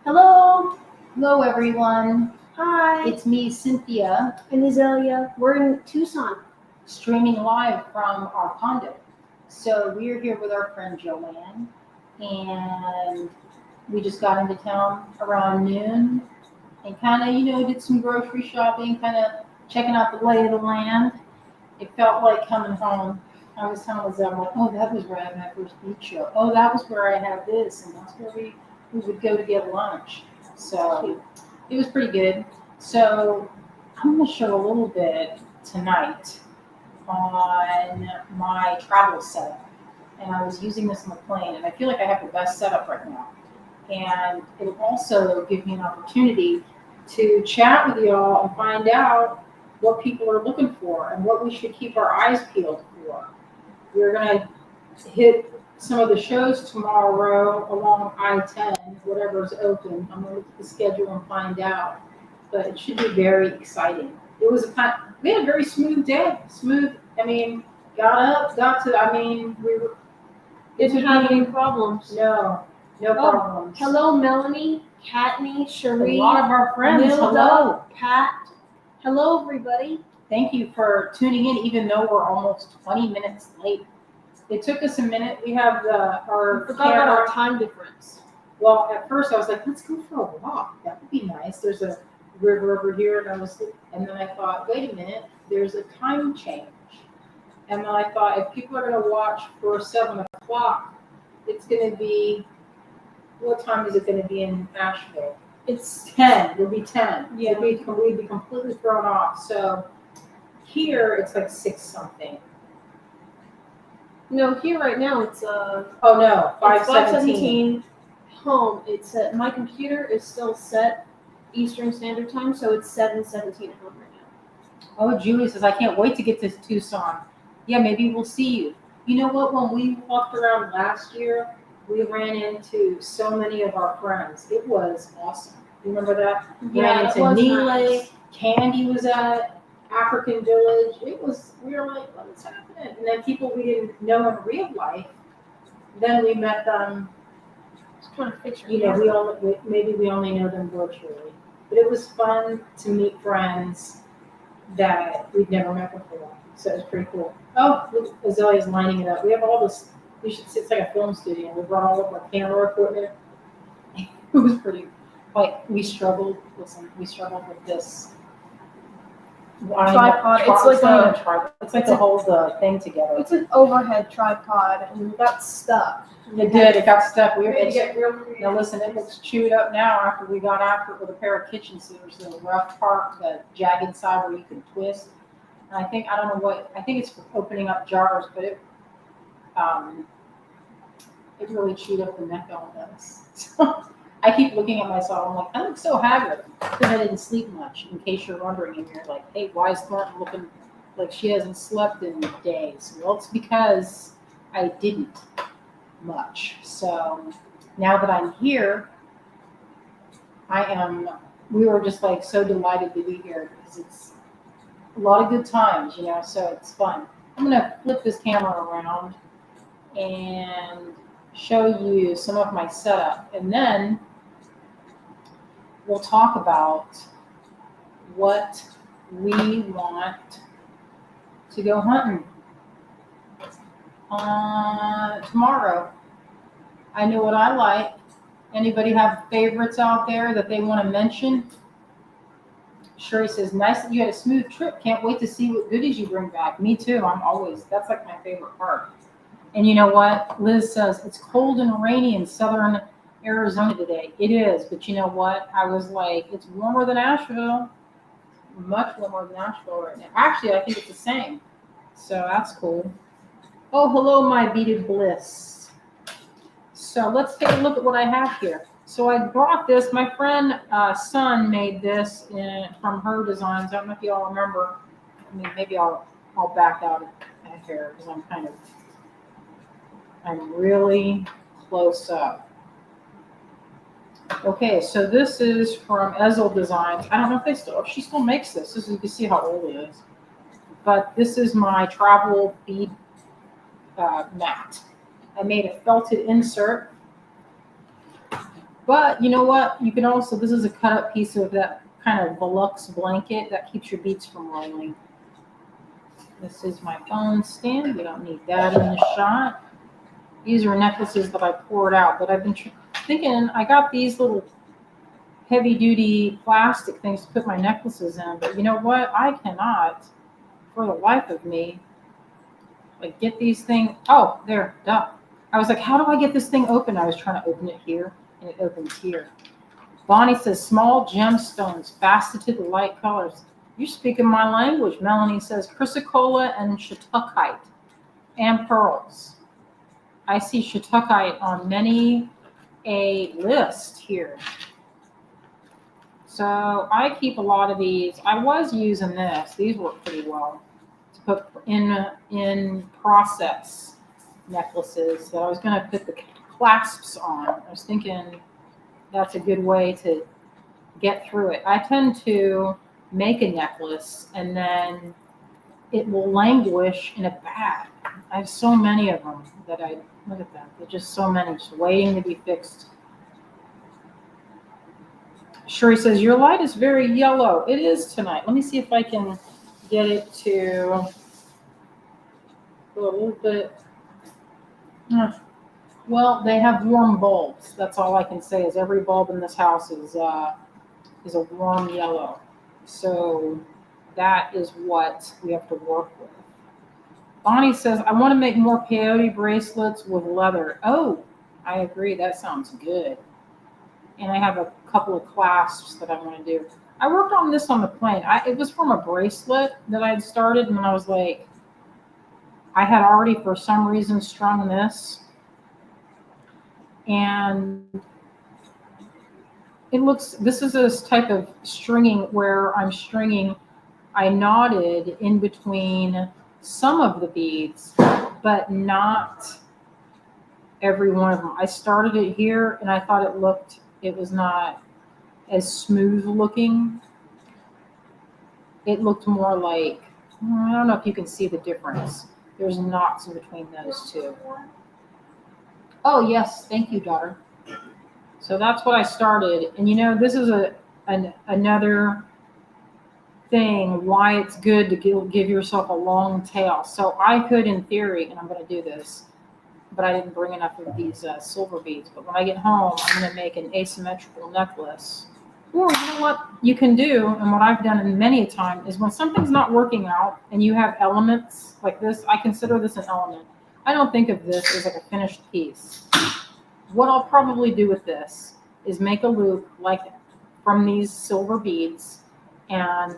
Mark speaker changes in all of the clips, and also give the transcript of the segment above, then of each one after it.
Speaker 1: Hello.
Speaker 2: Hello, everyone.
Speaker 1: Hi.
Speaker 2: It's me, Cynthia,
Speaker 1: And Azalea. We're in Tucson.
Speaker 2: streaming live from our condo. So we're here with our friend Joanne, and we just got into town around noon and kind of, did some grocery shopping, kind of checking out the lay of the land. It felt like coming home. I was telling Liz, I'm like, oh, that was where I had my first beach show. Oh, that was where I had this, and that's where we would go to get lunch. So it was pretty good. So I'm going to show a little bit tonight on my travel setup. And I was using this on the plane, and I feel like I have the best setup right now. And it'll also give me an opportunity to chat with y'all and find out what people are looking for and what we should keep our eyes peeled for. We're going to hit some of the shows tomorrow along I-10, whatever's open. I'm going to look at the schedule and find out. But it should be very exciting. We had a very smooth day. Got up, we were.
Speaker 1: Didn't have any problems.
Speaker 2: No problems.
Speaker 1: Hello, Melanie, Katney,
Speaker 2: A
Speaker 1: Cherie,
Speaker 2: lot of our friends,
Speaker 1: Nilda,
Speaker 2: hello.
Speaker 1: Pat. Hello, everybody.
Speaker 2: Thank you for tuning in, even though we're almost 20 minutes late. It took us a minute. We have our
Speaker 1: I forgot about our time difference.
Speaker 2: Well, at first I was like, let's go for a walk. That would be nice. There's a river over here, and then I thought, wait a minute, there's a time change. And then I thought, if people are going to watch for 7 o'clock, it's going to be, what time is it going to be in Nashville?
Speaker 1: It's
Speaker 2: 10. It'll be 10.
Speaker 1: Yeah.
Speaker 2: We'd be completely thrown off. So here it's like 6 something.
Speaker 1: No, here right now it's
Speaker 2: 5:17.
Speaker 1: Home. It's my computer is still set Eastern Standard Time, so it's 7:17 at home right now.
Speaker 2: Oh, Julie says, I can't wait to get to Tucson. Yeah, maybe we'll see you. You know what? When we walked around last year, we ran into so many of our friends. It was awesome. You remember that?
Speaker 1: Yeah,
Speaker 2: ran
Speaker 1: it
Speaker 2: into
Speaker 1: was
Speaker 2: Neely.
Speaker 1: nice.
Speaker 2: Candy was at African Village. We were like, what's happening? And then people we didn't know in real life, then we met them.
Speaker 1: Just trying to picture.
Speaker 2: Maybe we only know them virtually. But it was fun to meet friends that we'd never met before. So it was pretty cool. Oh, look, Azalea's lining it up. We have all this. It's like a film studio. We brought all of our camera equipment. It was pretty. We struggled. Listen, we struggled with this
Speaker 1: Tripod.
Speaker 2: It's like to hold the thing together.
Speaker 1: It's an overhead tripod, and it got stuck.
Speaker 2: It did. It got stuck.
Speaker 1: Now
Speaker 2: listen, it looks chewed up now after we got after it with a pair of kitchen scissors, the rough part, the jagged side where you can twist. And I think it's for opening up jars, but it really chewed up the neck on this. So I keep looking at myself. I'm like, I look so haggard because I didn't sleep much. In case you're wondering, and you're like, hey, why is Thornton looking like she hasn't slept in days? Well, it's because I didn't much. So now that I'm here, we were just like so delighted to be here because it's a lot of good times, so it's fun. I'm going to flip this camera around and show you some of my setup, and then we'll talk about what we want to go hunting tomorrow. I know what I like. Anybody have favorites out there that they want to mention? Sherry says, nice that you had a smooth trip. Can't wait to see what goodies you bring back. Me too. That's like my favorite part. And you know what? Liz says, it's cold and rainy in southern Arizona today. It is, but you know what? I was like, it's warmer than Asheville. Much warmer than Asheville right now. Actually, I think it's the same. So that's cool. Oh, hello, my beaded bliss. So let's take a look at what I have here. So I brought this. My friend Sun made this from her designs. I don't know if you all remember. Maybe I'll back out at here because I'm really close up. Okay, so this is from Ezel Designs. I don't know if she still makes this. You can see how old it is. But this is my travel bead mat. I made a felted insert But you know what? You can also, this is a cut up piece of that kind of Velux blanket that keeps your beads from rolling. This is my phone stand. We don't need that in the shot. These are necklaces that I poured out, but I've been thinking I got these little heavy duty plastic things to put my necklaces in, but you know what? I cannot, for the life of me, like get these things. Oh, there, duh. I was like, how do I get this thing open? I was trying to open it here, and it opens here. Bonnie says, small gemstones, faceted light colors. You're speaking my language. Melanie says, chrysocolla and shatukite and pearls. I see shatukite on many a list here. So I keep a lot of these. I was using this. These work pretty well to put in process necklaces that I was going to put the clasps on. I was thinking that's a good way to get through it. I tend to make a necklace and then it will languish in a bag. I have so many of them that I look at them. They're just so many, just waiting to be fixed. Sherry says, your light is very yellow. It is tonight. Let me see if I can get it to go a little bit. Well, they have warm bulbs. That's all I can say is every bulb in this house is a warm yellow. So that is what we have to work with. Bonnie says, I want to make more peyote bracelets with leather. Oh, I agree. That sounds good. And I have a couple of clasps that I want to do. I worked on this on the plane. It was from a bracelet that I had started, and I was like, I had already, for some reason, strung this. And this is this type of stringing where I knotted in between some of the beads, but not every one of them. I started it here, and I thought it was not as smooth looking. It looked more like, I don't know if you can see the difference. There's knots in between those two. Oh, yes. Thank you, daughter. So that's what I started. And this is another thing why it's good to give yourself a long tail. So I could, in theory, and I'm going to do this, but I didn't bring enough of these silver beads. But when I get home, I'm going to make an asymmetrical necklace. Or you know what you can do, and what I've done many a time, is when something's not working out and you have elements like this, I consider this an element. I don't think of this as like a finished piece. What I'll probably do with this is make a loop like from these silver beads and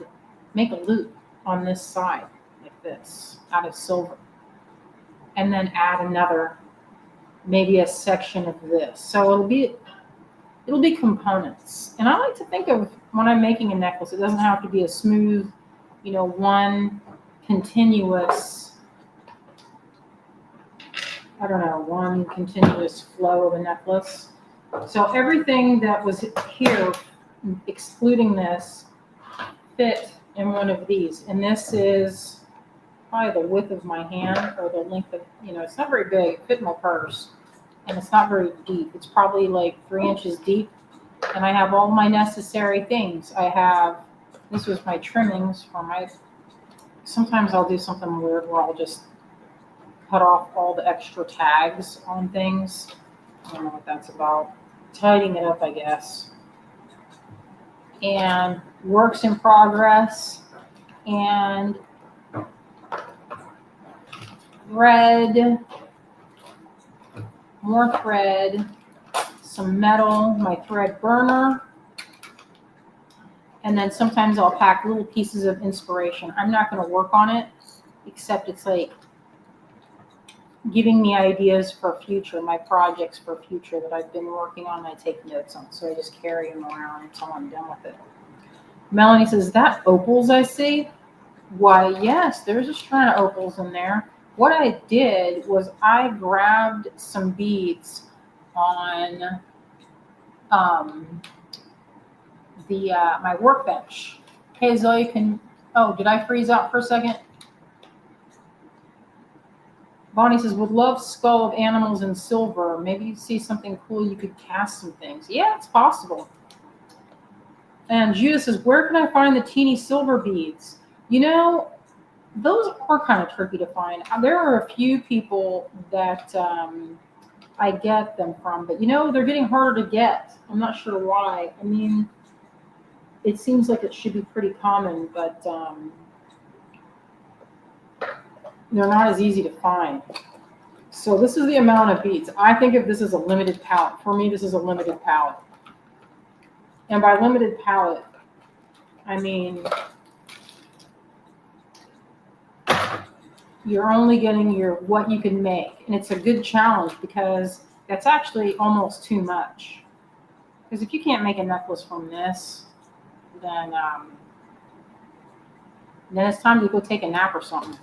Speaker 2: make a loop on this side like this out of silver. And then add another, maybe a section of this. So it'll be components. And I like to think of when I'm making a necklace, it doesn't have to be a smooth, one continuous, one continuous flow of a necklace. So everything that was here, excluding this, fit in one of these. And this is probably the width of my hand or the length of, it's not very big. It fit in my purse. And it's not very deep. It's probably like 3 inches deep. And I have all my necessary things. This was my trimmings for sometimes I'll do something weird where I'll just cut off all the extra tags on things. I don't know what that's about. Tidying it up, I guess. And works in progress. And thread. More thread, some metal, my thread burner, and then sometimes I'll pack little pieces of inspiration. I'm not going to work on it, except it's like giving me ideas for future, my projects for future that I've been working on, I take notes on, so I just carry them around until I'm done with it. Melanie says, that opals I see? Why, yes, there's a strand of opals in there. What I did was I grabbed some beads on my workbench. Hey, Zoe, did I freeze out for a second? Bonnie says, would love skull of animals in silver. Maybe you see something cool, you could cast some things. Yeah, it's possible. And Judah says, where can I find the teeny silver beads? You know, those are kind of tricky to find. There are a few people that I get them from, but you know, they're getting harder to get. I'm not sure why. I mean, it seems like it should be pretty common, but they're not as easy to find. So this is the amount of beads. I think of this as a limited palette. For me, this is a limited palette. And by limited palette, I mean you're only getting what you can make. And it's a good challenge because that's actually almost too much. Because if you can't make a necklace from this, then it's time to go take a nap or something,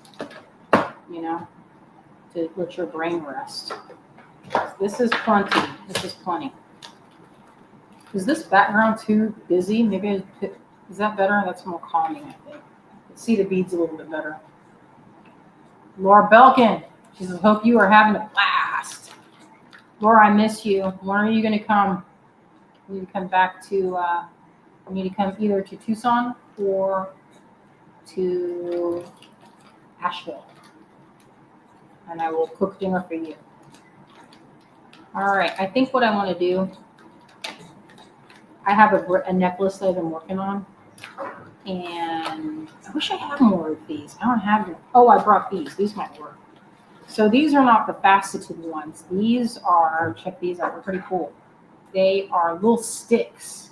Speaker 2: you know, to let your brain rest. This is plenty. This is plenty. Is this background too busy? Maybe is that better? That's more calming, I think. See the beads a little bit better. Laura Belkin. She says, hope you are having a blast. Laura, I miss you. When are you going to come? You need to come back to, you need to come either to Tucson or to Asheville. And I will cook dinner for you. All right. I think what I want to do, I have a necklace that I've been working on. And I wish I had more of these. I don't have them. Oh, I brought these. These might work. So these are not the faceted ones. These are, check these out. They're pretty cool. They are little sticks.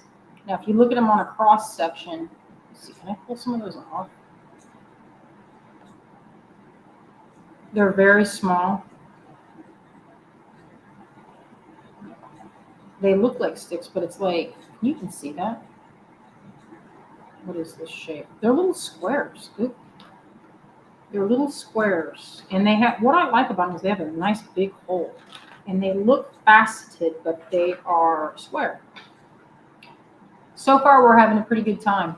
Speaker 2: Now, if you look at them on a cross section, let's see, can I pull some of those off? They're very small. They look like sticks, but it's like, you can see that. What is this shape? They're little squares. Ooh. They're little squares. And they have, what I like about them is they have a nice big hole. And they look faceted, but they are square. So far, we're having a pretty good time.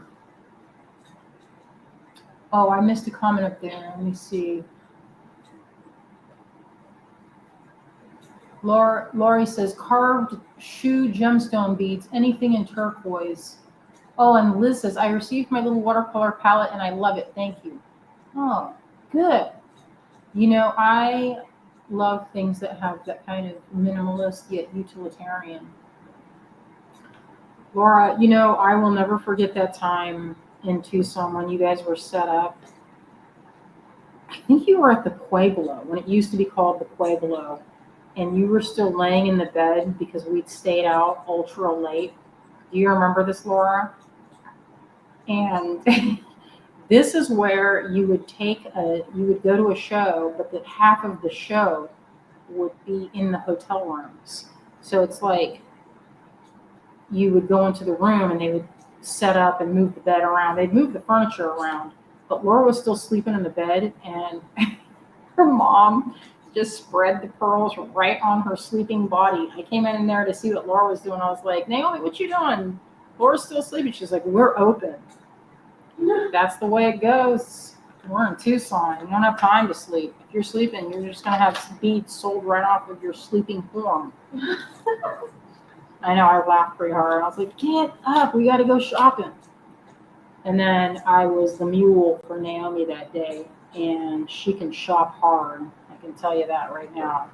Speaker 2: Oh, I missed a comment up there. Let me see. Laurie says, carved shoe gemstone beads, anything in turquoise. Oh, and Liz says, I received my little watercolor palette and I love it. Thank you. Oh, good. You know, I love things that have that kind of minimalist yet utilitarian. Laura, you know, I will never forget that time in Tucson when you guys were set up. I think you were at the Pueblo, when it used to be called the Pueblo, and you were still laying in the bed because we'd stayed out ultra late. Do you remember this, Laura? And this is where you would go to a show, but that half of the show would be in the hotel rooms. So it's like you would go into the room and they would set up and move the bed around. They'd move the furniture around, but Laura was still sleeping in the bed, and her mom just spread the pearls right on her sleeping body. I came in there to see what Laura was doing. I was like, Naomi, what you doing? Laura's still sleeping. She's like, we're open. That's the way it goes. We're in Tucson. You don't have time to sleep. If you're sleeping, you're just going to have beads sold right off of your sleeping form. I know, I laughed pretty hard. I was like, get up. We got to go shopping. And then I was the mule for Naomi that day, and she can shop hard. I can tell you that right now.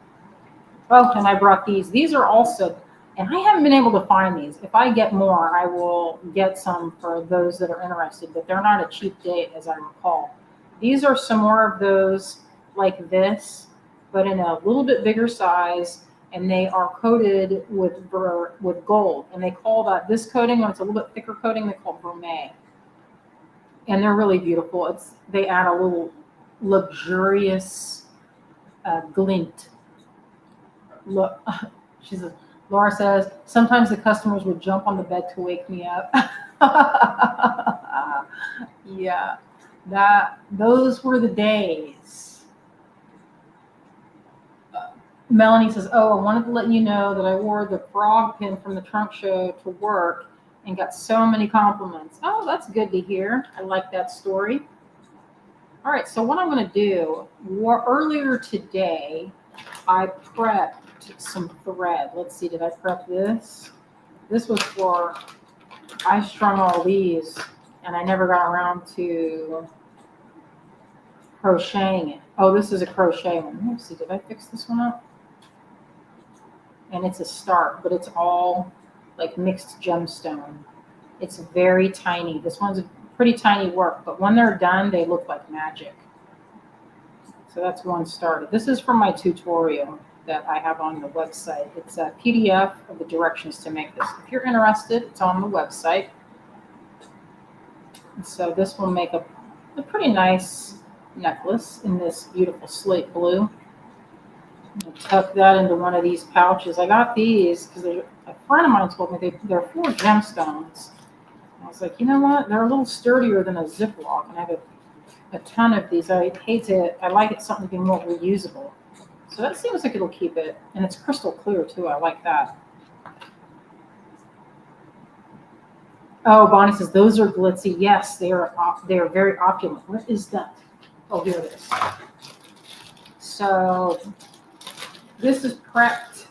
Speaker 2: Oh, and I brought these. These are also, and I haven't been able to find these. If I get more, I will get some for those that are interested, but they're not a cheap date, as I recall. These are some more of those like this, but in a little bit bigger size, and they are coated with gold. And they call this coating, when it's a little bit thicker coating, they call it vermeil. And they're really beautiful. They add a little luxurious glint. Look, Laura says, sometimes the customers would jump on the bed to wake me up. Yeah, those were the days. Melanie says, oh, I wanted to let you know that I wore the frog pin from the trunk show to work and got so many compliments. Oh, that's good to hear. I like that story. All right, so what I'm going to do, earlier today, I prepped some thread. Let's see, did I prep this? This was for, I strung all these, and I never got around to crocheting it. Oh, this is a crochet one. Let's see, did I fix this one up? And it's a start, but it's all like mixed gemstone. It's very tiny. This one's pretty tiny work, but when they're done, they look like magic. So that's one started. This is from my tutorial that I have on the website. It's a PDF of the directions to make this. If you're interested, it's on the website. And so this will make a pretty nice necklace in this beautiful slate blue. I'll tuck that into one of these pouches. I got these because a friend of mine told me they're 4 gemstones. I was like, you know what? They're a little sturdier than a Ziploc, and I have a ton of these. I like it something to be more reusable. So that seems like it'll keep it, and it's crystal clear too. I like that. Oh, Bonnie says those are glitzy. Yes, they are very opulent. What is that? Oh, here it is. So this is prepped,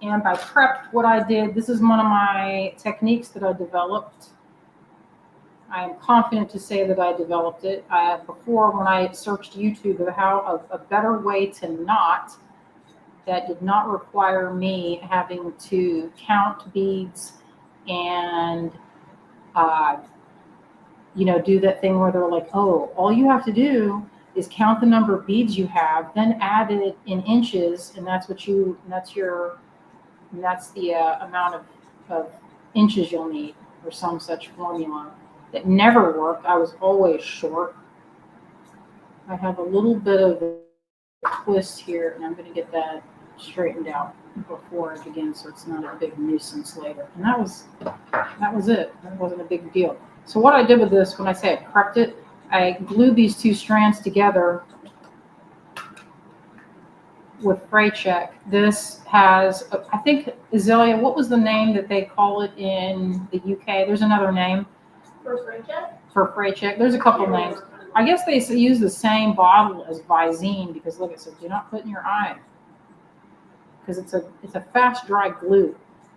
Speaker 2: and by prepped, what I did, this is one of my techniques that I developed. I am confident to say that I developed it. Before, when I searched YouTube of how a better way to knot that did not require me having to count beads and do that thing where they're like, oh, all you have to do is count the number of beads you have, then add it in inches, and that's the amount of inches you'll need, or some such formula. That never worked. I was always short. I have a little bit of a twist here, and I'm going to get that straightened out before I begin, so it's not a big nuisance later. And that was it. That wasn't a big deal. So what I did with this, when I say I prepped it, I glued these 2 strands together with fray check. This has, I think, Azalea, what was the name that they call it in the UK? There's another name.
Speaker 1: For fray check?
Speaker 2: For fray check. There's a couple names. I guess they use the same bottle as Visine, because look, it says do not put in your eye, because it's a fast dry glue.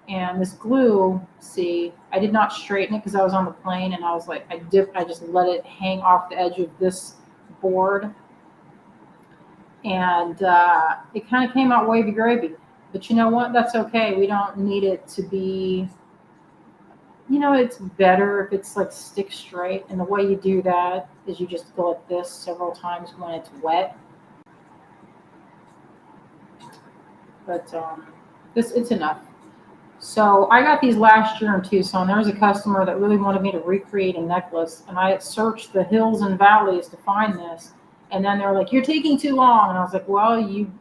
Speaker 2: And this glue, see, I did not straighten it because I was on the plane, and I was like, I just let it hang off the edge of this board, and it kind of came out wavy gravy. But you know what? That's okay. We don't need it to be, it's better if it's like stick straight. And the way you do that is you just go like this several times when it's wet. But it's enough. So I got these last year in Tucson. There was a customer that really wanted me to recreate a necklace, and I had searched the hills and valleys to find this. And then they're like, "You're taking too long." And I was like, "Well, you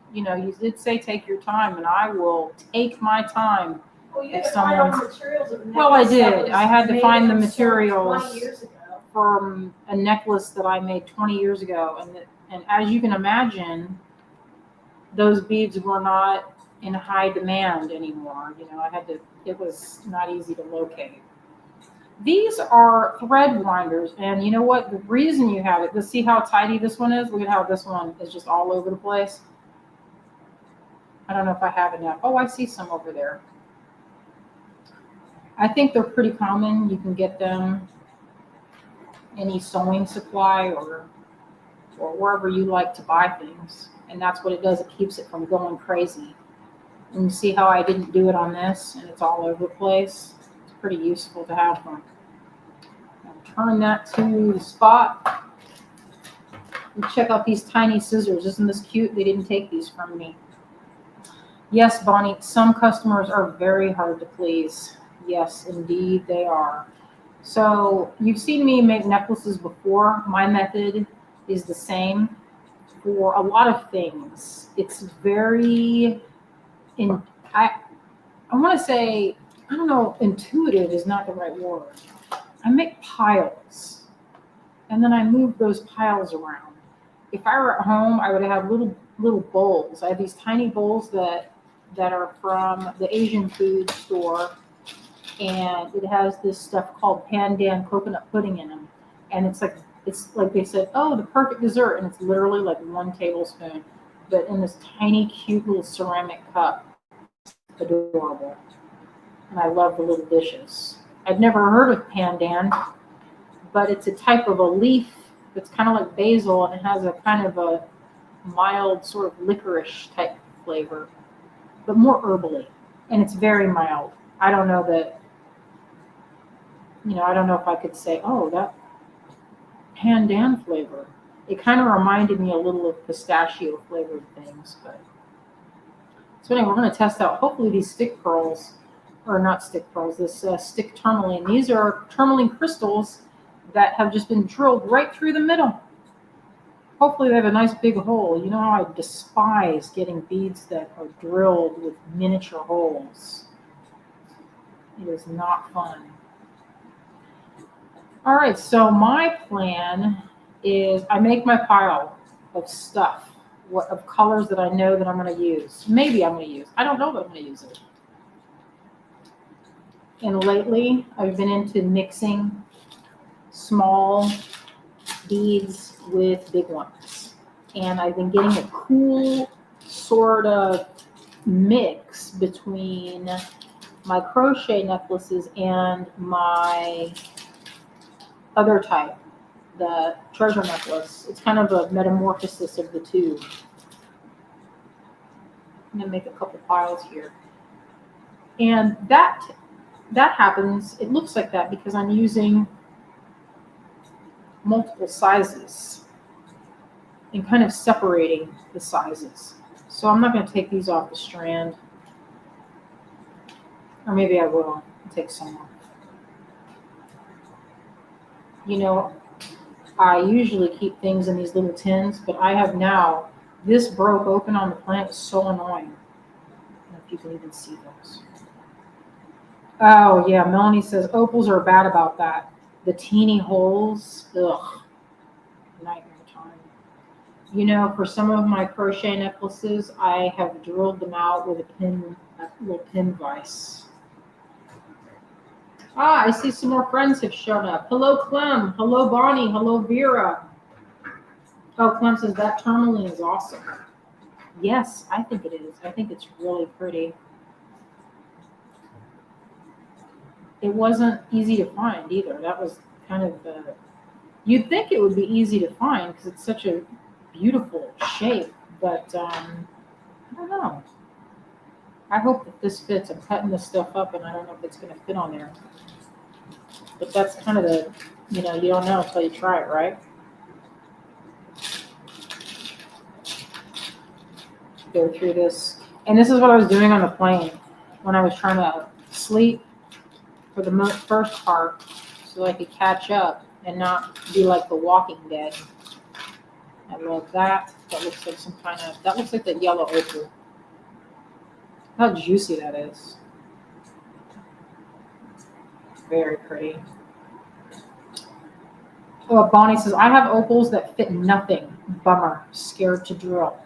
Speaker 2: did say take your time, and I will take my time."
Speaker 1: Well, you had to find all the materials of the necklace.
Speaker 2: Well, I did. I had to find the materials
Speaker 1: 20 years ago.
Speaker 2: from a necklace that I made 20 years ago, and as you can imagine, those beads were not in high demand anymore. It was not easy to locate. These are thread winders, and you know what? The reason you have it, let's see how tidy this one is. Look at how this one is just all over the place. I don't know if I have enough. Oh, I see some over there. I think they're pretty common. You can get them any sewing supply or wherever you like to buy things. And that's what it does. It keeps it from going crazy. And you see how I didn't do it on this, and it's all over the place. It's pretty useful to have them. I'll turn that to the spot. And check out these tiny scissors. Isn't this cute? They didn't take these from me. Yes, Bonnie, some customers are very hard to please. Yes, indeed they are. So you've seen me make necklaces before. My method is the same for a lot of things. It's very, I want to say, I don't know, intuitive is not the right word. I make piles, and then I move those piles around. If I were at home, I would have little bowls. I have these tiny bowls that are from the Asian food store, and it has this stuff called pandan coconut pudding in them, and it's It's like they said, oh, the perfect dessert, and it's literally like 1 tablespoon, but in this tiny, cute little ceramic cup. Adorable. And I love the little dishes. I'd never heard of pandan, but it's a type of a leaf that's kind of like basil, and it has a kind of a mild sort of licorice type flavor, but more herbally, and it's very mild. I don't know that, I don't know if I could say, oh, that pandan flavor. It kind of reminded me a little of pistachio flavored things, but so anyway, we're going to test out hopefully these stick pearls, or not stick pearls, this stick tourmaline. These are tourmaline crystals that have just been drilled right through the middle. Hopefully they have a nice big hole. You know how I despise getting beads that are drilled with miniature holes. It is not fun. All right, so my plan is I make my pile of stuff, of colors that I know that I'm going to use. Maybe I'm going to use. I don't know that I'm going to use it. And lately, I've been into mixing small beads with big ones. And I've been getting a cool sort of mix between my crochet necklaces and my other type, the treasure necklace. It's kind of a metamorphosis of the two. I'm gonna make a couple piles here. And that happens, it looks like that because I'm using multiple sizes and kind of separating the sizes. So I'm not going to take these off the strand, or maybe I will take some off. I usually keep things in these little tins, but I have now, this broke open on the plant. It's so annoying. I don't know if you can even see those. Oh yeah, Melanie says opals are bad about that. The teeny holes, ugh, nightmare time. For some of my crochet necklaces, I have drilled them out with a little pin vise. I see some more friends have shown up. Hello, Clem. Hello, Bonnie. Hello, Vera. Oh, Clem says that tourmaline is awesome. Yes, I think it is. I think it's really pretty. It wasn't easy to find either. That was kind of you'd think it would be easy to find because it's such a beautiful shape, but I don't know. I hope that this fits. I'm cutting this stuff up and I don't know if it's going to fit on there. But that's kind of the, you don't know until you try it, right? Go through this. And this is what I was doing on the plane when I was trying to sleep for the first part so I could catch up and not be like The Walking Dead. I love that. That looks like that looks like that yellow opal. How juicy that is. Very pretty. Oh, Bonnie says, I have opals that fit nothing. Bummer. Scared to drill.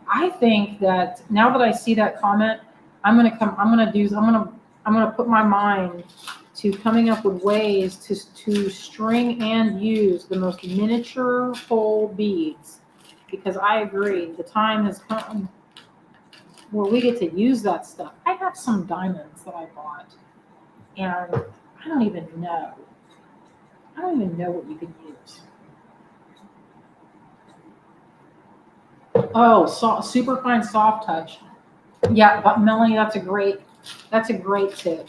Speaker 2: I think that now that I see that comment, I'm gonna put my mind to coming up with ways to string and use the most miniature hole beads, because I agree the time has come where we get to use that stuff. I have some diamonds that I bought, and I don't even know what you can use. Oh, super fine soft touch. Yeah, but Melanie, that's a great tip.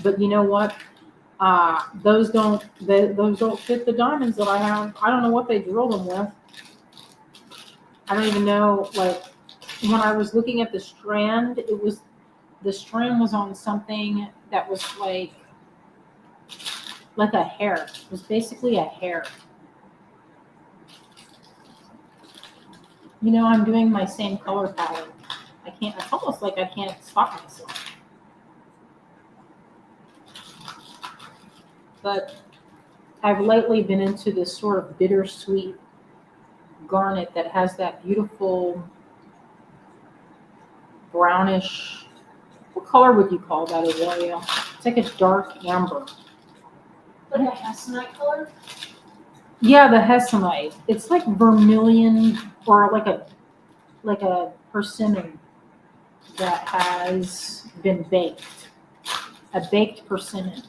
Speaker 2: But you know what? Those don't fit the diamonds that I have. I don't know what they drill them with. I don't even know. Like when I was looking at the strand, the strand was on something that was like a hair. It was basically a hair. I'm doing my same color palette. It's almost like I can't stop myself. But I've lately been into this sort of bittersweet garnet that has that beautiful brownish, what color would you call that, Azalea? It's like a dark amber.
Speaker 1: Like a hessonite color?
Speaker 2: Yeah, the hessonite. It's like vermilion or like a persimmon that has been baked. A baked persimmon.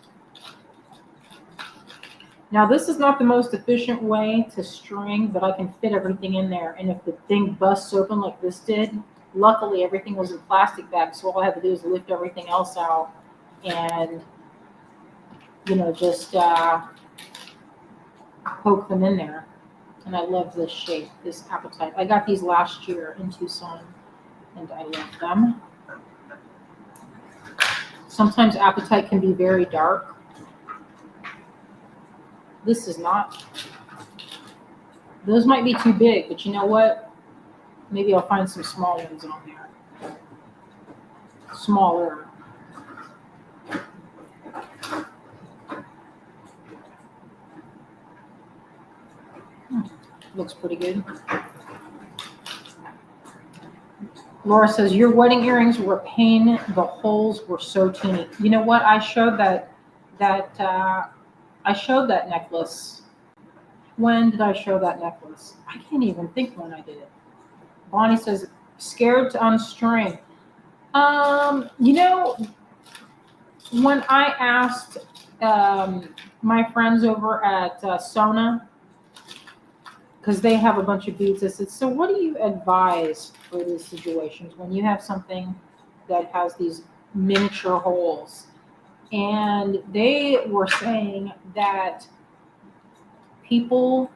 Speaker 2: Now this is not the most efficient way to string, but I can fit everything in there. And if the thing busts open like this did, luckily everything was in plastic bags, so all I have to do is lift everything else out and just poke them in there. And I love this shape, this apatite. I got these last year in Tucson, and I love them. Sometimes apatite can be very dark. This is not. Those might be too big, but you know what? Maybe I'll find some small ones on there. Smaller. Looks pretty good. Laura says, your wedding earrings were a pain. The holes were so teeny. You know what? I showed that necklace. When did I show that necklace? I can't even think when I did it. Bonnie says, scared to unstring. When I asked my friends over at Sona, because they have a bunch of beads, I said, so what do you advise for these situations when you have something that has these miniature holes? And they were saying that people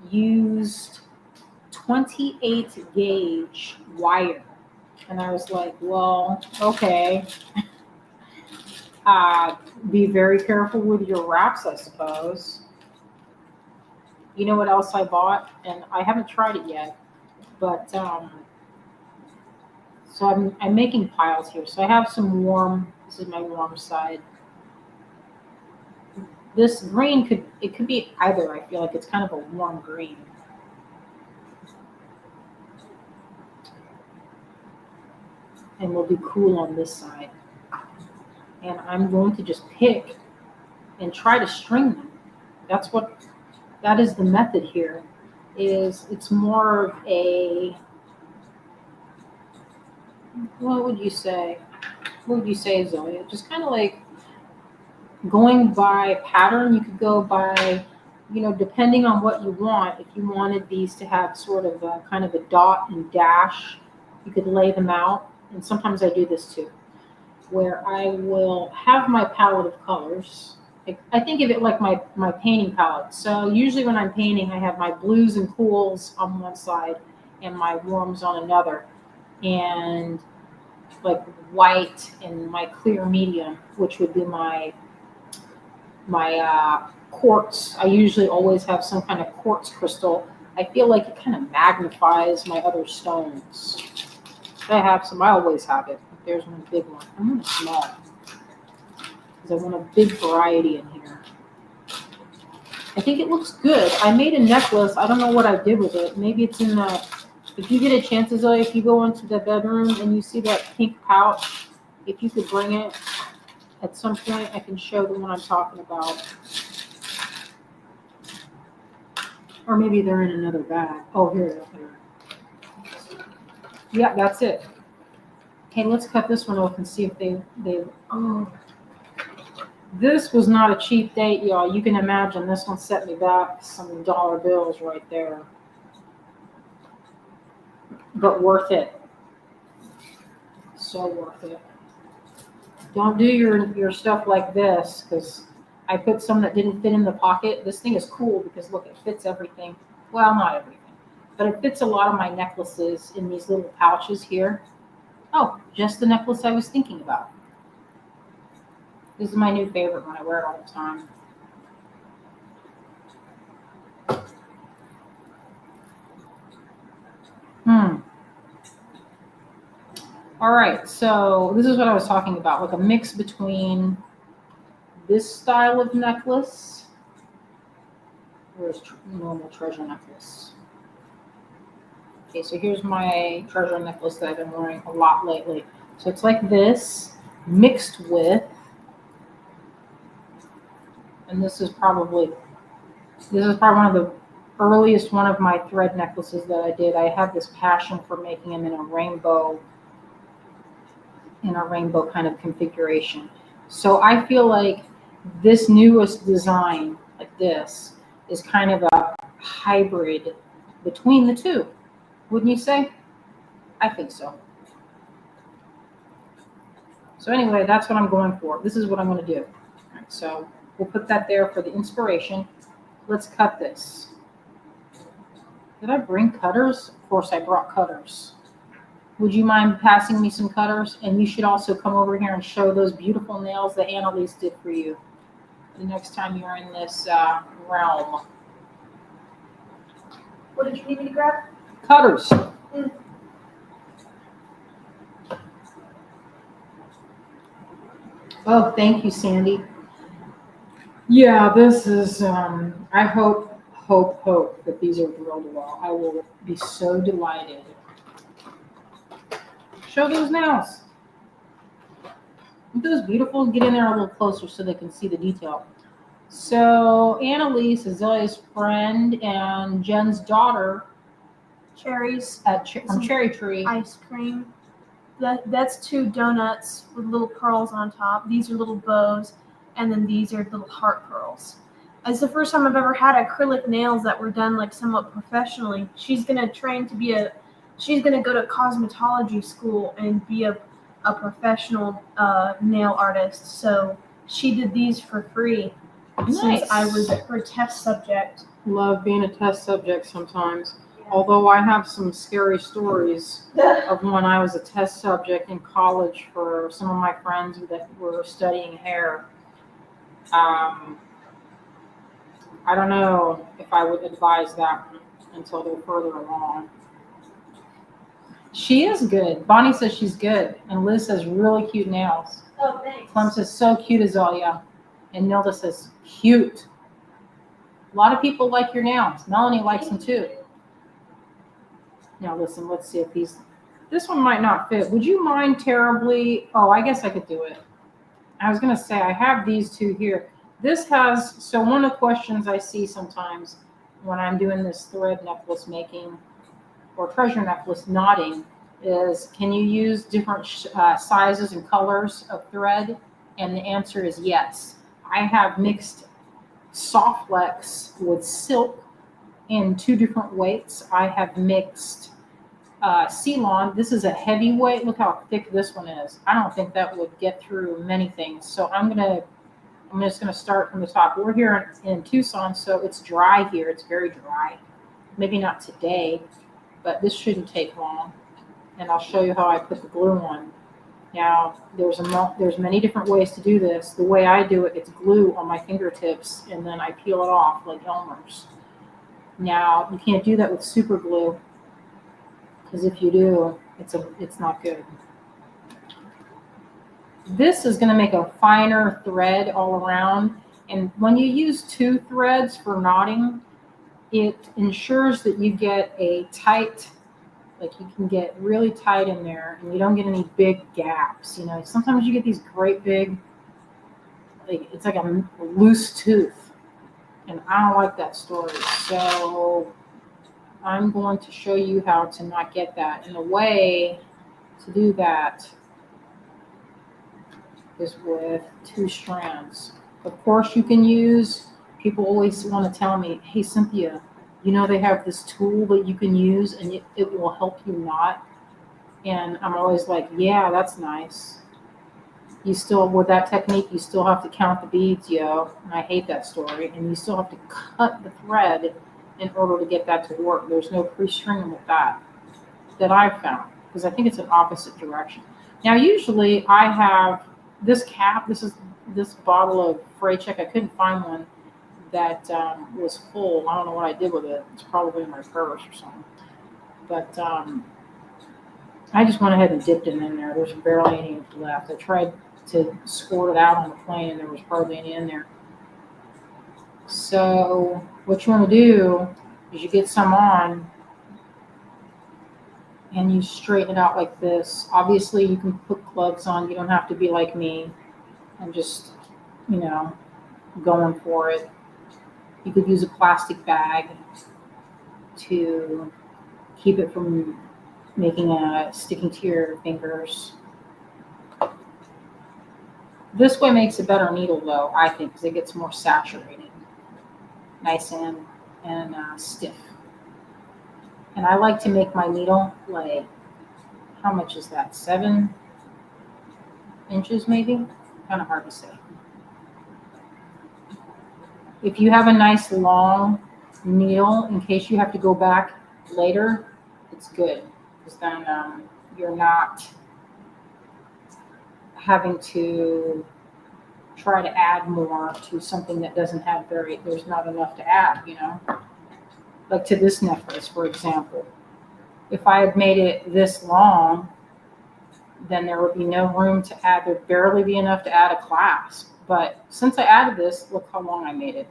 Speaker 2: used 28 gauge wire. And I was like, well, okay. Be very careful with your wraps, I suppose. You know what else I bought? And I haven't tried it yet, but so I'm making piles here. So I have some warm, this is my warm side. This green could be either. I feel like it's kind of a warm green. And will be cool on this side. And I'm going to just pick and try to string them. That is the method here. It's more of a, what would you say? What would you say, Zoe? Just kind of like going by pattern. You could go by, depending on what you want. If you wanted these to have sort of a kind of a dot and dash, you could lay them out. And sometimes I do this too, where I will have my palette of colors. I think of it like my painting palette. So usually when I'm painting, I have my blues and cools on one side and my warms on another. And like white and my clear medium, which would be my quartz. I usually always have some kind of quartz crystal. I feel like it kind of magnifies my other stones. I have some, I always have it. There's one big one. I'm going to small because I want a big variety in here. I think it looks good. I made a necklace. I don't know what I did with it. Maybe it's in the, if you get a chance, Zoe, if you go into the bedroom and you see that pink pouch, if you could bring it at some point, I can show the one I'm talking about. Or maybe they're in another bag. Oh, here they are. Yeah, that's it. Okay, let's cut this one off and see if they this was not a cheap date, y'all. You can imagine this one set me back some dollar bills right there. But worth it. So worth it. Don't do your stuff like this, because I put some that didn't fit in the pocket. This thing is cool because look, it fits everything. Well, not everything, but it fits a lot of my necklaces in these little pouches here. Oh, just the necklace I was thinking about. This is my new favorite one. I wear it all the time. All right, so this is what I was talking about, like a mix between this style of necklace. Where's normal treasure necklace? Okay, so here's my treasure necklace that I've been wearing a lot lately. So it's like this, mixed with And this is probably one of the earliest one of my thread necklaces that I did. I had this passion for making them in a rainbow kind of configuration. So I feel like this newest design, like this, is kind of a hybrid between the two. Wouldn't you say? I think so. So anyway, that's what I'm going for. This is what I'm going to do. All right, so we'll put that there for the inspiration. Let's cut this. Did I bring cutters? Of course I brought cutters. Would you mind passing me some cutters? And you should also come over here and show those beautiful nails that Annalise did for you the next time you're in this realm.
Speaker 1: What did you need me to grab?
Speaker 2: Cutters. Oh, thank you, Sandy. Yeah, this is, I hope that these are drilled well. I will be so delighted. Show those nails. Aren't those beautiful? Get in there a little closer so they can see the detail. So Annalise, Azalea's friend, and Jen's daughter,
Speaker 1: Cherries.
Speaker 2: from Cherry Tree.
Speaker 1: Ice cream. That's 2 donuts with little pearls on top. These are little bows, and then these are little heart pearls. It's the first time I've ever had acrylic nails that were done like somewhat professionally. She's gonna train to be she's gonna go to cosmetology school and be a professional nail artist. So she did these for free.
Speaker 2: Nice.
Speaker 1: Since I was her test subject.
Speaker 2: Love being a test subject sometimes. Although I have some scary stories of when I was a test subject in college for some of my friends that were studying hair. I don't know if I would advise that until they're further along. She is good. Bonnie says she's good. And Liz says really cute nails.
Speaker 1: Oh, thanks.
Speaker 2: Clem says so cute, Azalea. And Nilda says cute. A lot of people like your nails. Melanie likes them too. Now listen, let's see if this one might not fit. Would you mind terribly? Oh, I guess I could do it. I was going to say, I have these 2 here. This has, so one of the questions I see sometimes when I'm doing this thread necklace making or treasure necklace knotting is, can you use different sizes and colors of thread? And the answer is yes. I have mixed soft flex with silk in 2 different weights. I have mixed Ceylon. This is a heavyweight. Look how thick this one is. I don't think that would get through many things. So I'm just gonna start from the top. We're here in Tucson, so it's dry here. It's very dry. Maybe not today, but this shouldn't take long. And I'll show you how I put the glue on. Now, there's many different ways to do this. The way I do it, it's glue on my fingertips, and then I peel it off like Elmer's. Now, you can't do that with super glue, because if you do, it's not good. This is going to make a finer thread all around, and when you use 2 threads for knotting, it ensures that you get a tight, like you can get really tight in there, and you don't get any big gaps. You know, sometimes you get these great big, like it's like a loose tooth, and I don't like that story. So I'm going to show you how to not get that. And the way to do that is with 2 strands. Of course, you can use, people always want to tell me, hey, Cynthia, you know they have this tool that you can use and it will help you knot. And I'm always like, yeah, that's nice. You still, with that technique, you still have to count the beads, yo. And I hate that story. And you still have to cut the thread in order to get that to work. There's no pre-stringing with that I've found, because I think it's an opposite direction. Now, usually I have this cap. This is this bottle of Fray Check. I couldn't find one that was full. I don't know what I did with it. It's probably in my purse or something. But I just went ahead and dipped it in there. There's barely any left. I tried to squirt it out on the plane, and there was hardly any in there. So what you want to do is you get some on, and you straighten it out like this. Obviously, you can put gloves on. You don't have to be like me and just, going for it. You could use a plastic bag to keep it from sticking to your fingers. This way makes a better needle though, I think, because it gets more saturated. Nice and stiff. And I like to make my needle like, how much is that? 7 inches maybe? Kind of hard to say. If you have a nice long needle, in case you have to go back later, it's good. Because then you're not having to try to add more to something that doesn't have there's not enough to add, you know? Like to this necklace, for example. If I had made it this long, then there would be no room to add, there'd barely be enough to add a clasp. But since I added this, look how long I made it.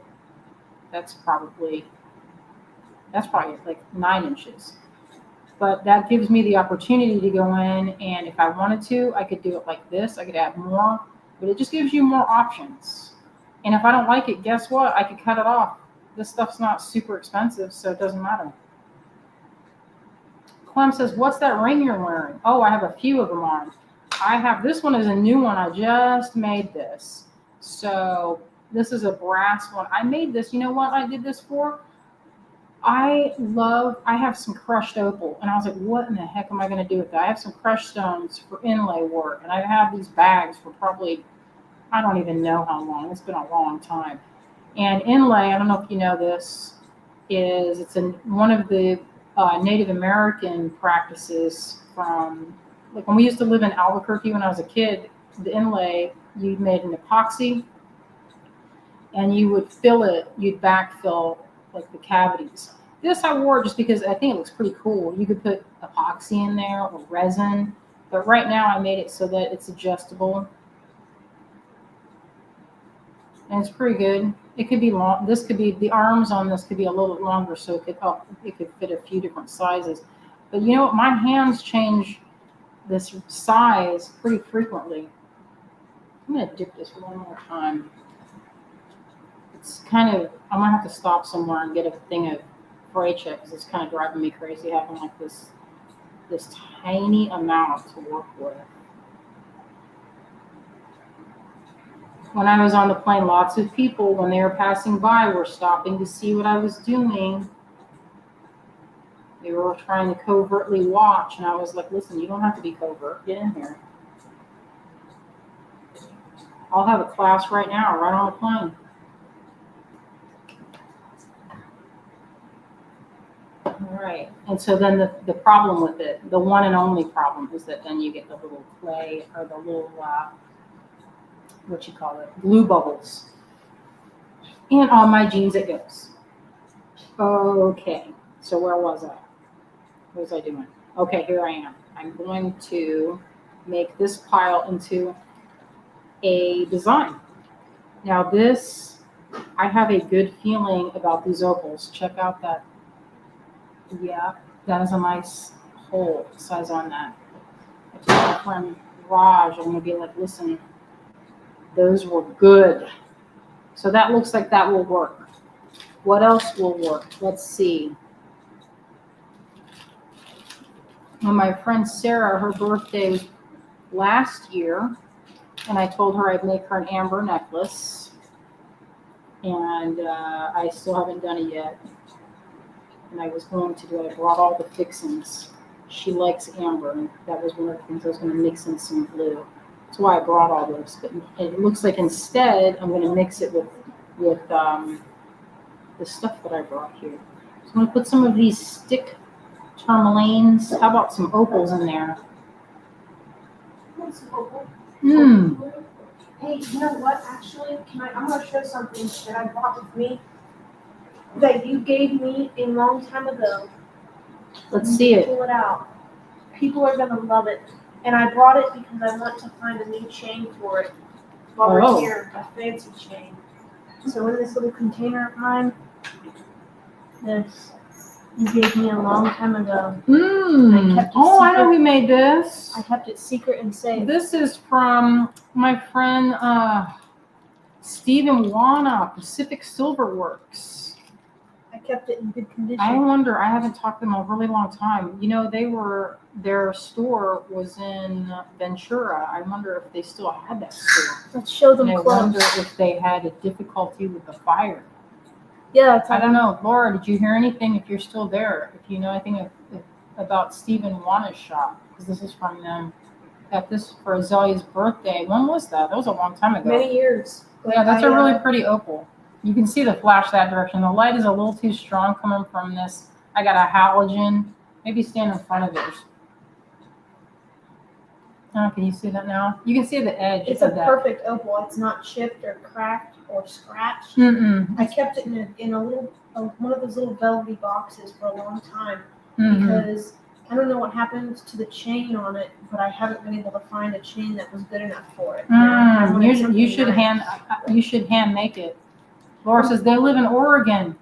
Speaker 2: That's probably like 9 inches. But that gives me the opportunity to go in, and if I wanted to, I could do it like this. I could add more, but it just gives you more options. And if I don't like it, guess what? I could cut it off. This stuff's not super expensive, so it doesn't matter. Clem says, what's that ring you're wearing? Oh, I have a few of them on. This one is a new one. I just made this. So this is a brass one. I made this. You know what I did this for? I have some crushed opal, and I was like, what in the heck am I going to do with that? I have some crushed stones for inlay work, and I have these bags for probably, I don't even know how long. It's been a long time. And inlay, I don't know if you know this, it's one of the Native American practices from, like when we used to live in Albuquerque when I was a kid, the inlay, you made an epoxy, and you would you'd backfill like the cavities. This I wore just because I think it looks pretty cool. You could put epoxy in there or resin, but right now I made it so that it's adjustable. And it's pretty good. It could be long. The arms on this could be a little bit longer, so it could fit a few different sizes. But you know what? My hands change this size pretty frequently. I'm gonna dip this one more time. It's kind of, I'm gonna have to stop somewhere and get a thing of Fraiche because it's kind of driving me crazy having like this tiny amount to work with. When I was on the plane, lots of people, when they were passing by, were stopping to see what I was doing. They were trying to covertly watch, and I was like, listen, you don't have to be covert. Get in here. I'll have a class right now, right on the plane. All right, and so then the problem with it, the one and only problem, is that then you get the little clay or the little, glue bubbles. And on my jeans it goes. Okay, so where was I? What was I doing? Okay, here I am. I'm going to make this pile into a design. Now this, I have a good feeling about these opals. Check out that. Yeah, that is a nice hole size on that. I told my friend Raj, I'm going to be like, listen, those were good. So that looks like that will work. What else will work? Let's see. When my friend Sarah, her birthday was last year, and I told her I'd make her an amber necklace. And I still haven't done it yet. And I was going to do it. I brought all the fixings. She likes amber, and that was one of the things I was going to mix in some blue. That's why I brought all those. But it looks like instead I'm going to mix it with the stuff that I brought here. So I'm going to put some of these stick tourmalines. How about some opals in there?
Speaker 1: Hey, you know what? Actually, I'm going to show something that I brought with me that you gave me a long time ago.
Speaker 2: Let's see it.
Speaker 1: Pull it out. People are going to love it. And I brought it because I want to find a new chain for it while we're here, a fancy chain. So in this little container of mine, this you gave me a long time ago.
Speaker 2: I know who made this.
Speaker 1: I kept it secret and safe.
Speaker 2: This is from my friend
Speaker 3: Stephen Wana, Pacific Silver Works.
Speaker 1: I kept it in good condition.
Speaker 3: I wonder, I haven't talked to them in a really long time. You know, their store was in Ventura. I wonder if they still had that store.
Speaker 1: Let's show them
Speaker 3: And I
Speaker 1: close.
Speaker 3: wonder if they had a difficulty with the fire.
Speaker 1: Yeah, it's
Speaker 3: I don't know. Laura, did you hear anything if you're still there? If you know anything about Stephen Wana's shop? Because this is from them. Got this for Azalea's birthday. When was that? That was a long time ago.
Speaker 1: many years.
Speaker 3: Yeah, that's a really pretty opal. You can see the flash that direction. The light is a little too strong coming from this. I got a halogen. Maybe stand in front of it. Oh, can you see that now? You can see the edge
Speaker 1: It's
Speaker 3: of
Speaker 1: a
Speaker 3: that.
Speaker 1: perfect opal. It's not chipped or cracked or scratched.
Speaker 3: Mm-mm.
Speaker 1: I kept it in a little one of those little velvety boxes for a long time
Speaker 3: Mm-hmm.
Speaker 1: because I don't know what happened to the chain on it, but I haven't been able to find a chain that was good enough for it.
Speaker 3: You should hand make it. Laura says they live in Oregon.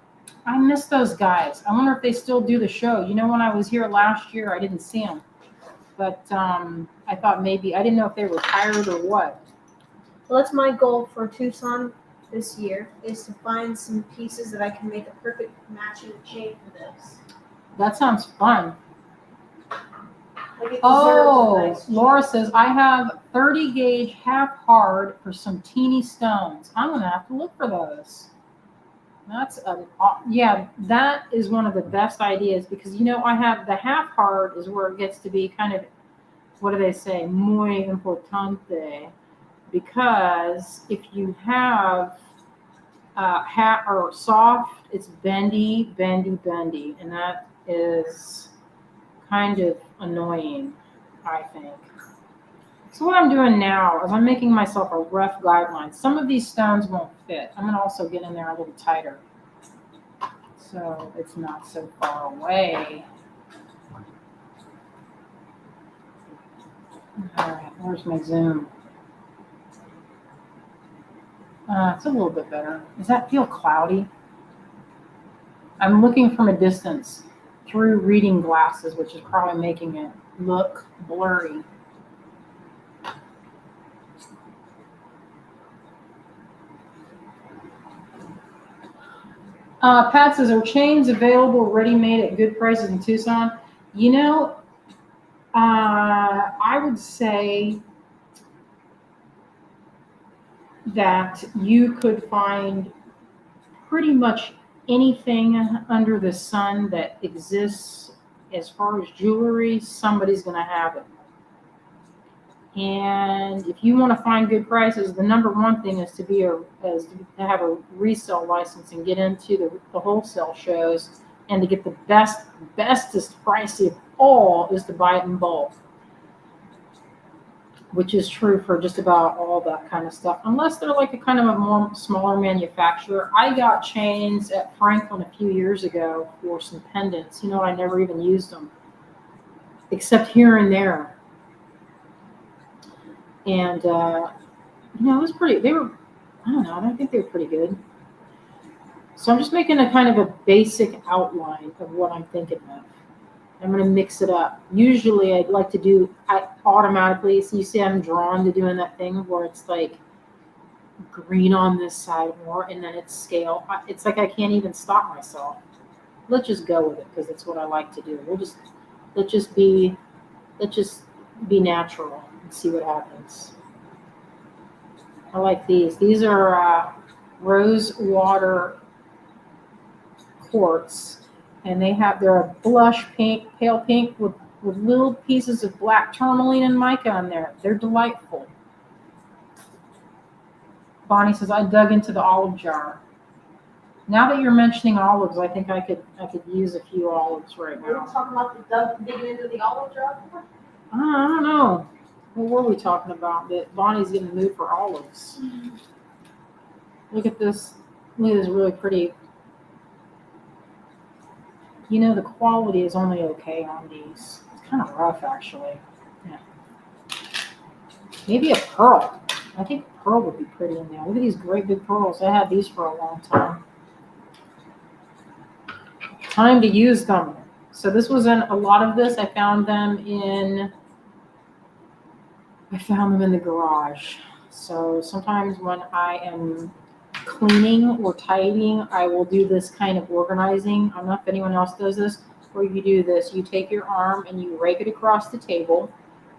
Speaker 3: I miss those guys. I wonder if they still do the show. You know, when I was here last year, I didn't see them, but I thought maybe I didn't know if they were retired or what.
Speaker 1: Well, that's my goal for Tucson this year is to find some pieces that I can make a perfect matching chain for this.
Speaker 3: That sounds fun.
Speaker 1: Like it deserves a
Speaker 3: Oh,
Speaker 1: nice chain.
Speaker 3: Laura says I have 30 gauge half hard for some teeny stones. I'm gonna have to look for those. Yeah, that is one of the best ideas because you know I have the half hard is where it gets to be kind of, what do they say, muy importante, because if you have hat or soft, it's bendy, and that is kind of annoying, I think. So what I'm doing now is I'm making myself a rough guideline. Some of these stones won't fit. I'm going to also get in there a little tighter so it's not so far away. All right, where's my zoom? It's a little bit better. Does that feel cloudy? I'm looking from a distance through reading glasses, which is probably making it look blurry. Pat says, are chains available ready-made at good prices in Tucson? You know, I would say that you could find pretty much anything under the sun that exists as far as jewelry, somebody's going to have it. And if you want to find good prices, the number one thing is to have a resale license and get into the wholesale shows, and to get the bestest price of all is to buy it in bulk, which is true for just about all that kind of stuff, unless they're like a kind of a more smaller manufacturer. I got chains at Franklin a few years ago for some pendants. You know, I never even used them, except here and there. And, you know, it was pretty, I think they were pretty good. So I'm just making a kind of a basic outline of what I'm thinking of. I'm going to mix it up. Usually I'd like to do automatically. So you see I'm drawn to doing that thing where it's like green on this side more and then it's scale. It's like I can't even stop myself. Let's just go with it because it's what I like to do. Let's just be natural and see what happens. I like these. These are rose water quartz. And they're a blush pink, pale pink with little pieces of black tourmaline and mica on there. They're delightful. Bonnie says, I dug into the olive jar. Now that you're mentioning olives, I think I could use a few olives right now.
Speaker 1: Are we talking about digging into the olive jar?
Speaker 3: I don't know. What were we talking about? That Bonnie's in the mood for olives. Look at this. Look at this really pretty. You know, the quality is only okay on these. It's kind of rough, actually. Yeah. Maybe a pearl. I think pearl would be pretty in there. Look at these great big pearls. I had these for a long time. Time to use them. So this was in a lot of this. I found them in the garage. So sometimes when I am cleaning or tidying, I will do this kind of organizing. I don't know if anyone else does this, where you do this. You take your arm and you rake it across the table,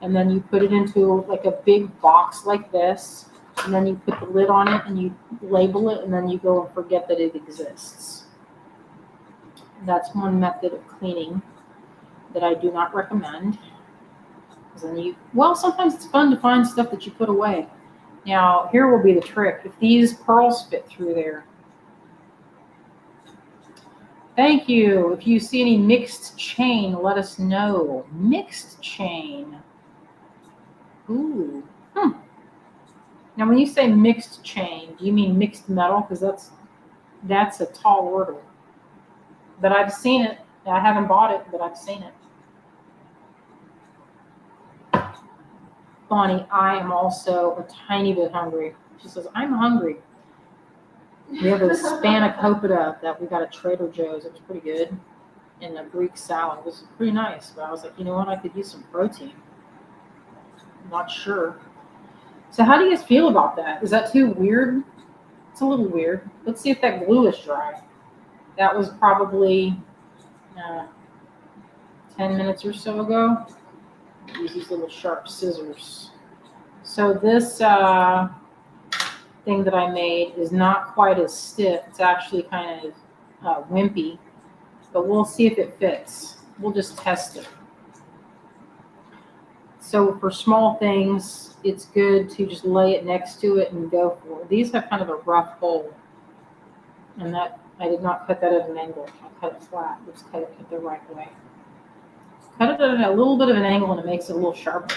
Speaker 3: and then you put it into like a big box like this, and then you put the lid on it and you label it, and then you go and forget that it exists. That's one method of cleaning that I do not recommend. Then sometimes it's fun to find stuff that you put away. Now, here will be the trick. If these pearls fit through there. Thank you. If you see any mixed chain, let us know. Mixed chain. Ooh. Now, when you say mixed chain, do you mean mixed metal? Because that's a tall order. But I've seen it. I haven't bought it, but I've seen it. Bonnie, I am also a tiny bit hungry. She says, I'm hungry. We have a spanakopita that we got at Trader Joe's. It was pretty good. And a Greek salad. It was pretty nice. But I was like, you know what? I could use some protein. I'm not sure. So how do you guys feel about that? Is that too weird? It's a little weird. Let's see if that glue is dry. That was probably 10 minutes or so ago. Use these little sharp scissors. So this thing that I made is not quite as stiff. It's actually kind of wimpy, but we'll see if it fits. We'll just test it. So for small things, it's good to just lay it next to it and go for it. These have kind of a rough hole, and that I did not cut that at an angle. I cut it flat. Let's cut it the right way. Cut it at a little bit of an angle, and it makes it a little sharper.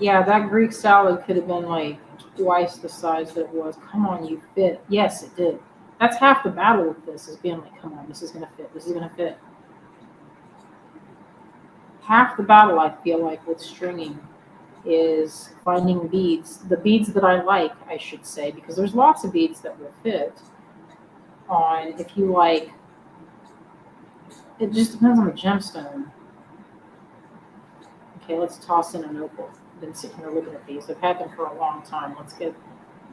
Speaker 3: Yeah, that Greek salad could have been like twice the size that it was. Come on, you fit. Yes, it did. That's half the battle with this, is being like, come on, this is going to fit. This is going to fit. Half the battle, I feel like, with stringing is finding beads. The beads that I like, I should say, because there's lots of beads that will fit on, if you like, it just depends on the gemstone. Okay, let's toss in an opal. I've been sitting here looking at these. I've had them for a long time. Let's get,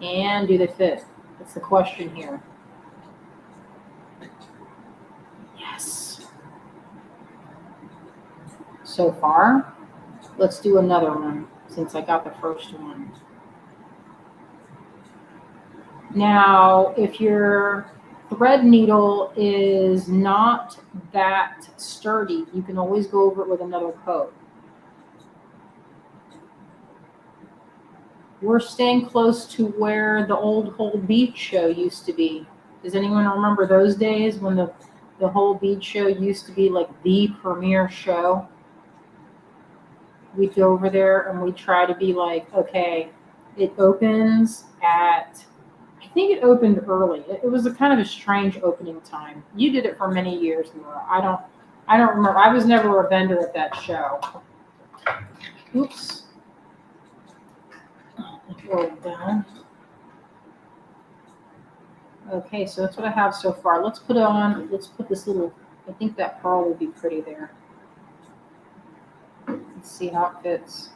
Speaker 3: and do they fit? That's the question here. Yes. So far, let's do another one since I got the first one. Now, if your thread needle is not that sturdy, you can always go over it with another coat. We're staying close to where the old Whole Bead show used to be. Does anyone remember those days when the Whole Bead show used to be like the premier show? We'd go over there and we'd try to be like, okay, it opens at, I think it opened early. It was a kind of a strange opening time. You did it for many years, Laura. I don't remember. I was never a vendor at that show. Oops. Roll down. Okay, so that's what I have so far. Let's put this little, I think that pearl will be pretty there. Let's see how it fits.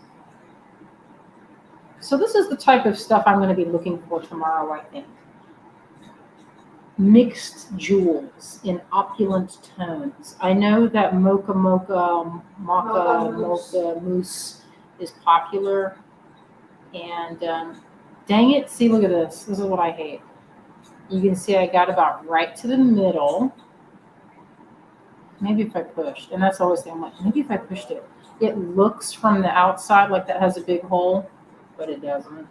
Speaker 3: So this is the type of stuff I'm going to be looking for tomorrow, I think. Mixed jewels in opulent tones. I know that mocha mousse is popular. And dang it, see, look at this. This is what I hate. You can see I got about right to the middle. Maybe if I pushed, and that's always the thing, I'm like, maybe if I pushed it. It looks from the outside like that has a big hole, but it doesn't.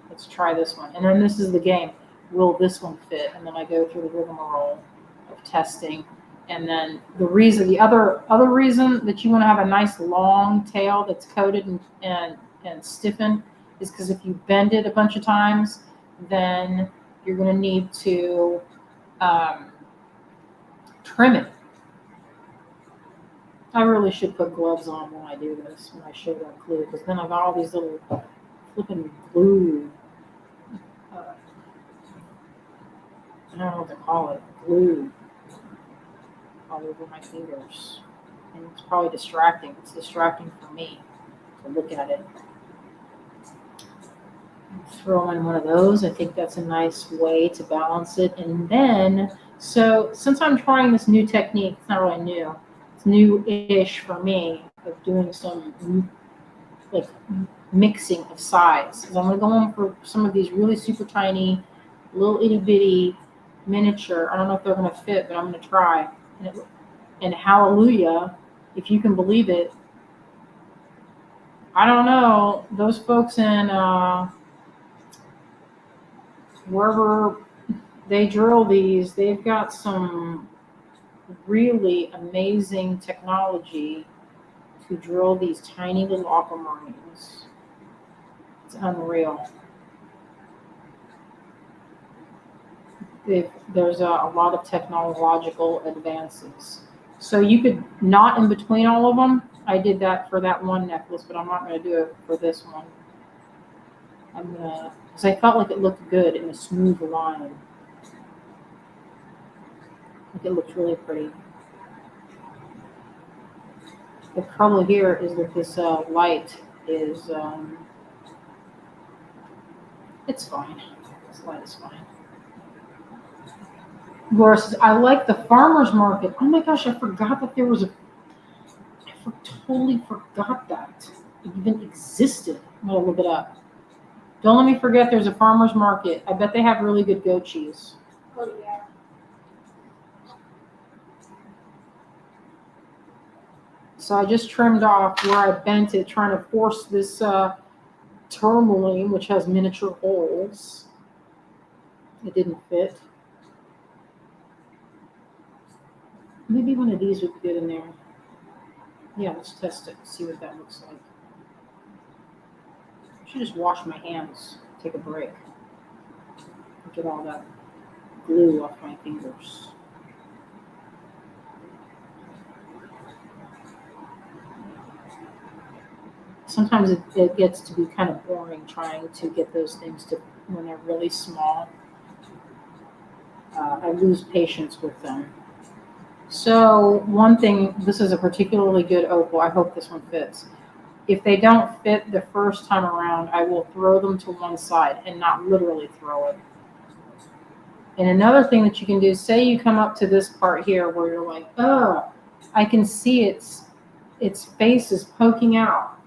Speaker 3: Let's try this one. And then this is the game. Will this one fit? And then I go through the rigmarole of testing. And then the other reason that you want to have a nice long tail that's coated and stiffened is because if you bend it a bunch of times, then you're going to need to trim it. I really should put gloves on when I do this, when I show that glue, because then I've got all these little flipping glue. I don't know what to call it. Glue all over my fingers. and it's probably distracting. It's distracting for me to look at it. Throw in one of those. I think that's a nice way to balance it. And then, so since I'm trying this new technique, it's not really new. It's new-ish for me of doing some like mixing of size. Because I'm going to go in for some of these really super tiny, little itty bitty miniature. I don't know if they're going to fit, but I'm going to try. And hallelujah, if you can believe it. I don't know, those folks in wherever they drill these, they've got some really amazing technology to drill these tiny little aquamarines. It's unreal. There's a lot of technological advances. So you could knot in between all of them. I did that for that one necklace, but I'm not going to do it for this one. I'm going to, because I felt like it looked good in a smooth line. Like it looked really pretty. The trouble here is that this light is, it's fine. This light is fine. Versus, I like the farmer's market. Oh my gosh, I forgot that there was totally forgot that it even existed. I'm going to look it up. Don't let me forget there's a farmer's market. I bet they have really good goat cheese.
Speaker 1: Oh, yeah.
Speaker 3: So I just trimmed off where I bent it, trying to force this tourmaline, which has miniature holes. It didn't fit. Maybe one of these would fit in there. Yeah, let's test it, see what that looks like. I should just wash my hands, take a break, get all that glue off my fingers. Sometimes it gets to be kind of boring trying to get those things to, when they're really small. I lose patience with them. So one thing, this is a particularly good opal. I hope this one fits. If they don't fit the first time around, I will throw them to one side and not literally throw it. And another thing that you can do, say you come up to this part here where you're like, oh, I can see its face is poking out.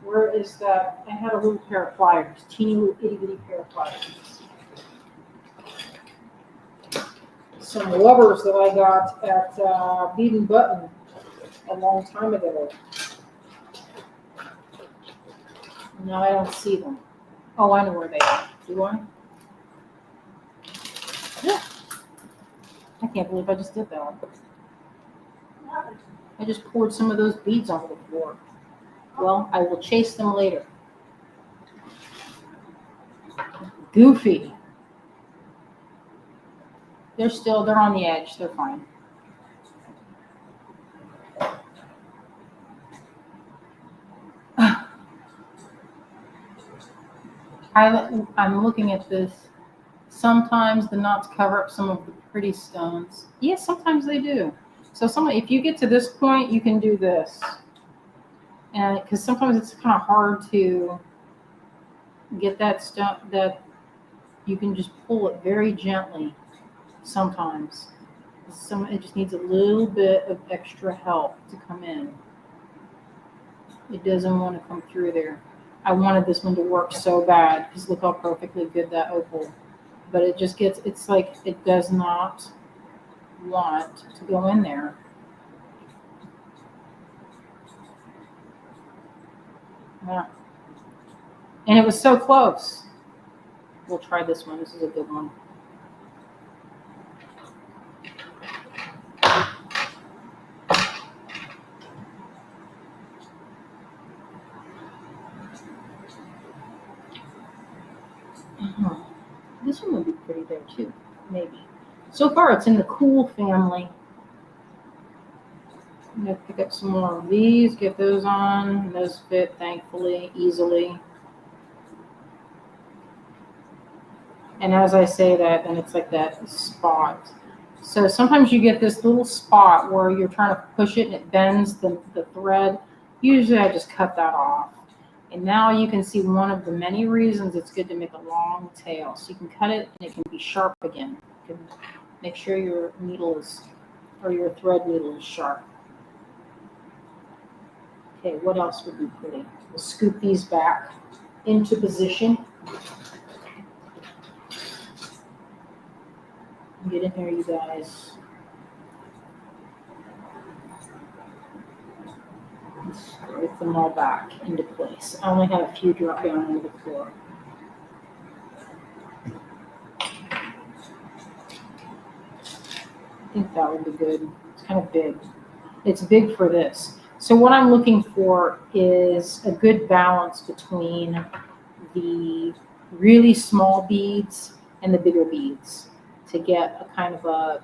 Speaker 3: Where is that? I had a little pair of pliers, teeny little itty bitty pair of pliers. Some rubbers that I got at Bead and Button a long time ago. No, I don't see them. Oh, I know where they are. Do I? Yeah. I can't believe I just did that. I just poured some of those beads onto the floor. Well, I will chase them later. Goofy. They're on the edge. They're fine. I'm looking at this. Sometimes the knots cover up some of the pretty stones. Yes, sometimes they do. So if you get to this point, you can do this. And because sometimes it's kind of hard to get that stuff, that you can just pull it very gently sometimes. It just needs a little bit of extra help to come in. It doesn't want to come through there. I wanted this one to work so bad because look how perfectly good that opal. But it just gets, it's like it does not want to go in there. Yeah. And it was so close. We'll try this one. This is a good one. This one would be pretty there too, maybe. So far, it's in the cool family. I'm gonna pick up some more of these, get those on. Those fit, thankfully, easily. And as I say that, then it's like that spot. So sometimes you get this little spot where you're trying to push it and it bends the thread. Usually I just cut that off. And now you can see one of the many reasons it's good to make a long tail. So you can cut it and it can be sharp again. You can make sure your needle is, or your thread needle is sharp. Okay, what else would be pretty? We'll scoop these back into position. Get in there, you guys. Scrape them all back into place. I only have a few drop down onto the floor. I think that would be good. It's kind of big. It's big for this. So what I'm looking for is a good balance between the really small beads and the bigger beads to get a kind of a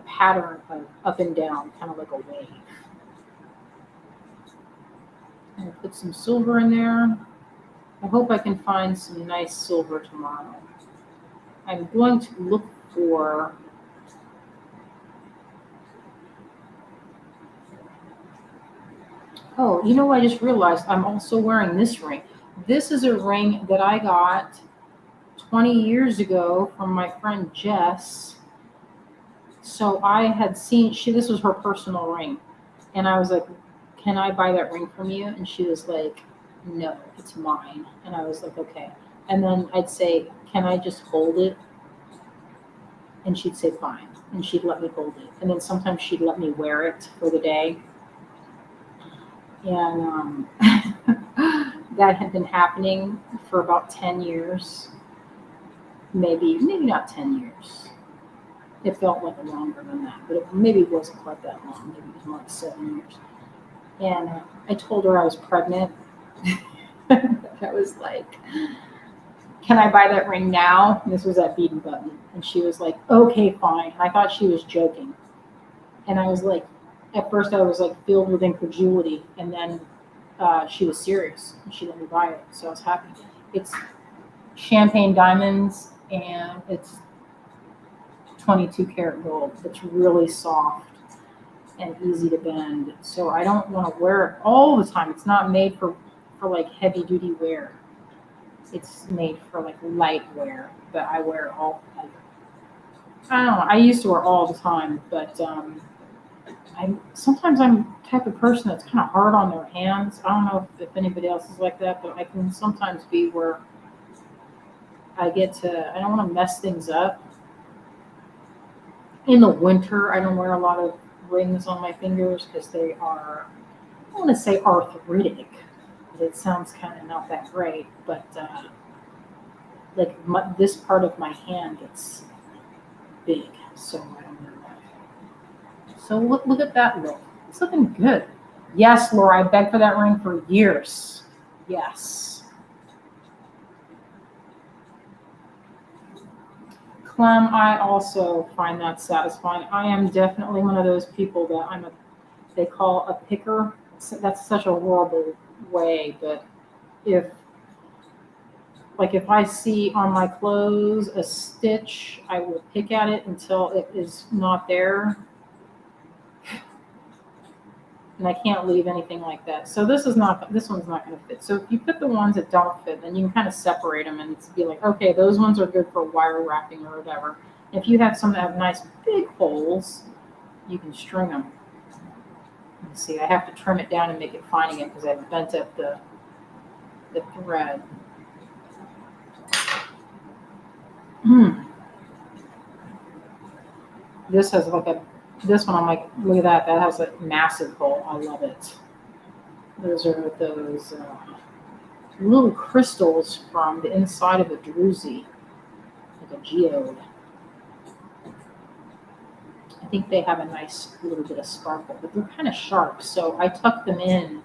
Speaker 3: pattern of up and down, kind of like a wave. I'm gonna put some silver in there. I hope I can find some nice silver tomorrow. I'm going to look for oh, you know, I just realized I'm also wearing this ring. This is a ring that I got 20 years ago from my friend Jess. So I had seen, this was her personal ring. And I was like, can I buy that ring from you? And she was like, no, it's mine. And I was like, okay. And then I'd say, can I just hold it? And she'd say, fine. And she'd let me hold it. And then sometimes she'd let me wear it for the day. And that had been happening for about 10 years. Maybe not 10 years. It felt like longer than that, but maybe it wasn't quite that long. Maybe it was more like 7 years. And I told her I was pregnant. I was like, can I buy that ring now? And this was at Bead and Button. And she was like, okay, fine. And I thought she was joking. And I was like, at first I was like filled with incredulity. And then she was serious. And she let me buy it. So I was happy. It's champagne diamonds and it's 22 karat gold. It's really soft and easy to bend. So I don't want to wear it all the time. It's not made for like heavy duty wear. It's made for like light wear, but I wear it all. I don't know. I used to wear all the time, but sometimes I'm the type of person that's kind of hard on their hands. I don't know if anybody else is like that, but I can sometimes be where I don't want to mess things up. In the winter, I don't wear a lot of rings on my fingers because they are, I don't want to say arthritic. It sounds kind of not that great, but this part of my hand gets big, so I don't wear that. So look at that look. It's looking good. Yes, Laura, I begged for that ring for years. Yes. Clem, I also find that satisfying. I am definitely one of those people that they call a picker. That's such a horrible way, but if I see on my clothes a stitch, I will pick at it until it is not there. And I can't leave anything like that. So this one's not going to fit. So if you put the ones that don't fit, then you can kind of separate them and be like, okay, those ones are good for wire wrapping or whatever. If you have some that have nice big holes, you can string them. Let's see, I have to trim it down and make it fine again because I've bent up the thread. This has this one, I'm like, look at that. That has a massive hole. I love it. Those are those little crystals from the inside of a druzy, like a geode. I think they have a nice little bit of sparkle, but they're kind of sharp. So I tuck them in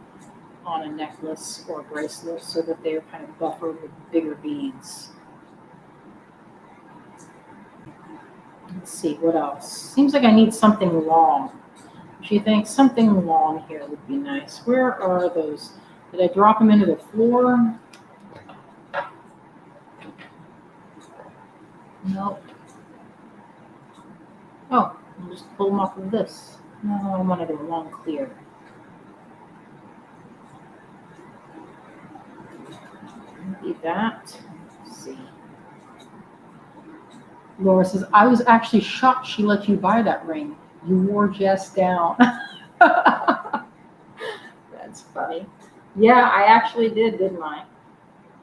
Speaker 3: on a necklace or a bracelet so that they're kind of buffered with bigger beads. Let's see, what else? Seems like I need something long. Do you think something long here would be nice? Where are those? Did I drop them into the floor? Nope. Oh, just pull them off of this. No, I wanted a long clear. Maybe that. Let's see. Laura says, I was actually shocked she let you buy that ring. You wore Jess down. That's funny. Yeah, I actually didn't I?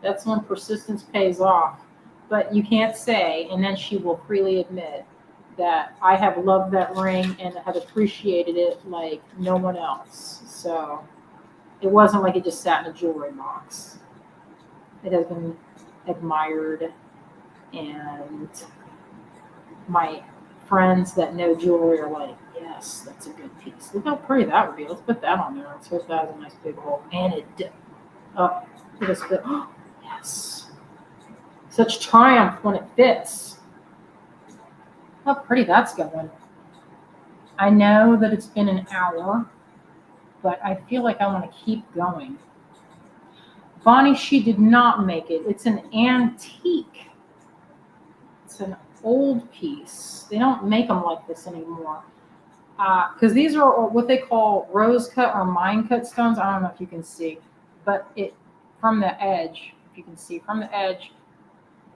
Speaker 3: That's when persistence pays off. But you can't say, and then she will freely admit, that I have loved that ring and have appreciated it like no one else. So it wasn't like it just sat in a jewelry box. It has been admired, and my friends that know jewelry are like, yes, that's a good piece. Look how pretty that would be. Let's put that on there. Let's hope that has a nice big hole. And it did. Oh, it is fit. Oh, yes. Such triumph when it fits. How pretty that's going. I know that it's been an hour, but I feel like I want to keep going. Bonnie, she did not make it. It's an antique. It's an old piece. They don't make them like this anymore. Because these are what they call rose cut or mine cut stones. I don't know if you can see, but it from the edge, if you can see from the edge,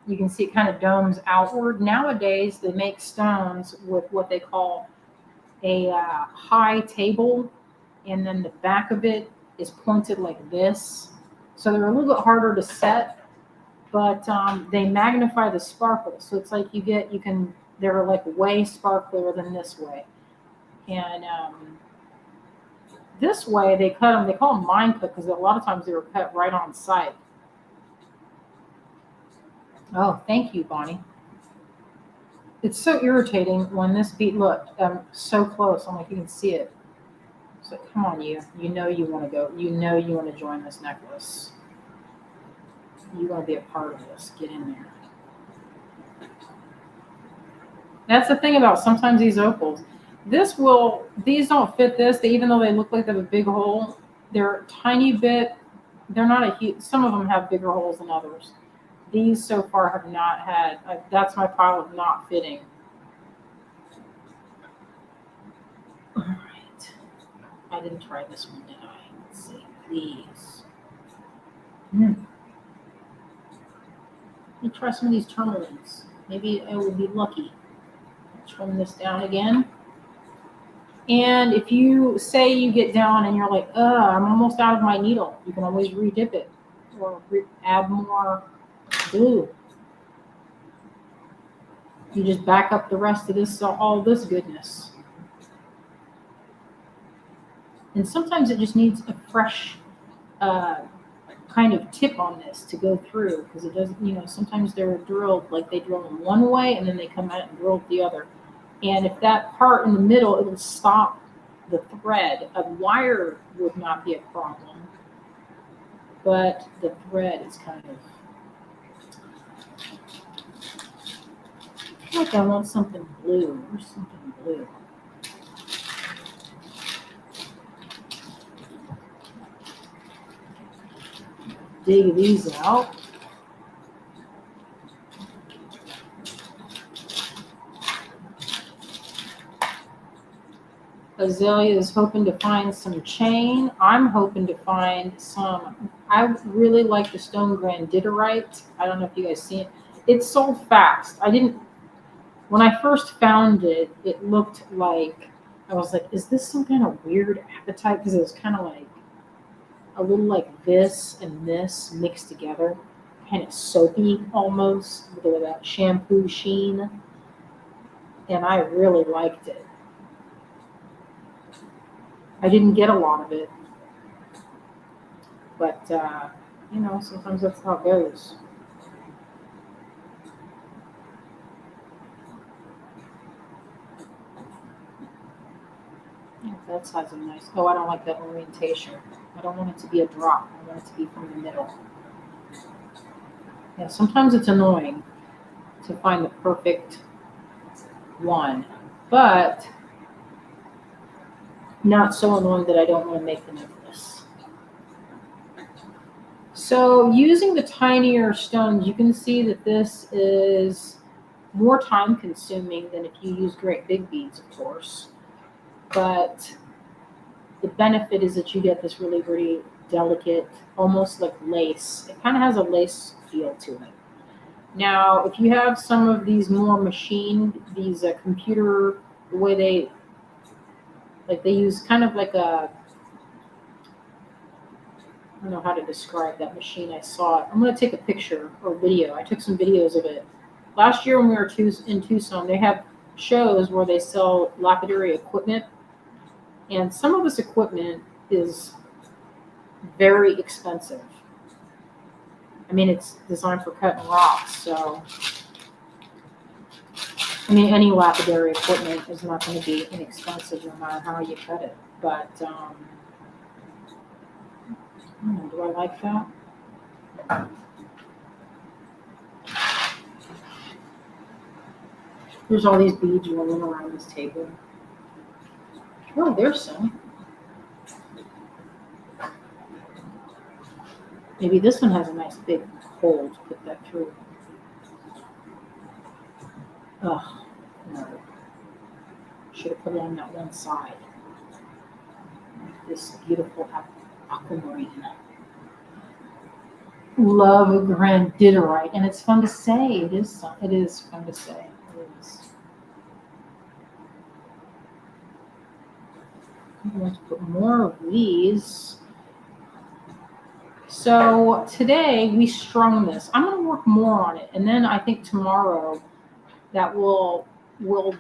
Speaker 3: you can see it kind of domes outward. Nowadays, they make stones with what they call a high table, and then the back of it is pointed like this. So they're a little bit harder to set, but they magnify the sparkle. So it's like they're like way sparklier than this way. And this way they cut them, they call them mine cut because a lot of times they were cut right on site. Oh, thank you, Bonnie. It's so irritating when this look, I'm so close. I'm like, you can see it. So come on, you know you want to go. You know you want to join this necklace. You want to be a part of this. Get in there. That's the thing about sometimes these opals. These don't fit this. Even though they look like they have a big hole, they're a tiny bit. They're not a huge. Some of them have bigger holes than others. These so far have not had. That's my pile of not fitting. All right. I didn't try this one, did I? Let's see. Please. Let me try some of these tourmalines. Maybe I will be lucky. Trim this down again. And if you say you get down and you're like, I'm almost out of my needle, you can always redip it or add more glue. You just back up the rest of this, all this goodness. And sometimes it just needs a fresh kind of tip on this to go through, because it doesn't, sometimes they're drilled, like they drill them one way and then they come out and drill the other. And if that part in the middle, it'll stop the thread. A wire would not be a problem, but the thread is kind of, I feel like I want something blue or something blue. Dig these out. Azalea is hoping to find some chain. I'm hoping to find some. I really like the stone granditerite. I don't know if you guys see it. It sold fast. When I first found it, it looked like, I was like, is this some kind of weird apatite? Because it was kind of like a little like this and this mixed together, kind of soapy almost, with that shampoo sheen. And I really liked it. I didn't get a lot of it, but sometimes that's how it goes. Yeah, that size is nice. Oh, I don't like that orientation. I don't want it to be a drop. I want it to be from the middle. Yeah, sometimes it's annoying to find the perfect one, but not so annoying that I don't want to make the necklace. So using the tinier stones, you can see that this is more time consuming than if you use great big beads, of course. But the benefit is that you get this really, really delicate, almost like lace. It kind of has a lace feel to it. Now, if you have some of these more machined, these computer, the way they use kind of like a, I don't know how to describe that machine. I saw it. I'm going to take a picture or video. I took some videos of it. Last year when we were in Tucson, they have shows where they sell lapidary equipment. And some of this equipment is very expensive. I mean, it's designed for cutting rocks, so I mean, any lapidary equipment is not going to be inexpensive no matter how you cut it. But I don't know, do I like that? There's all these beads rolling around this table. Oh, there's some. Maybe this one has a nice big hole to put that through. Oh, no. Should have put it on that one side. This beautiful aquamarine. Love a grandidierite, and it's fun to say. It is fun to say. It is. I'm going to put more of these. So today we strung this. I'm going to work more on it, and then I think tomorrow that we'll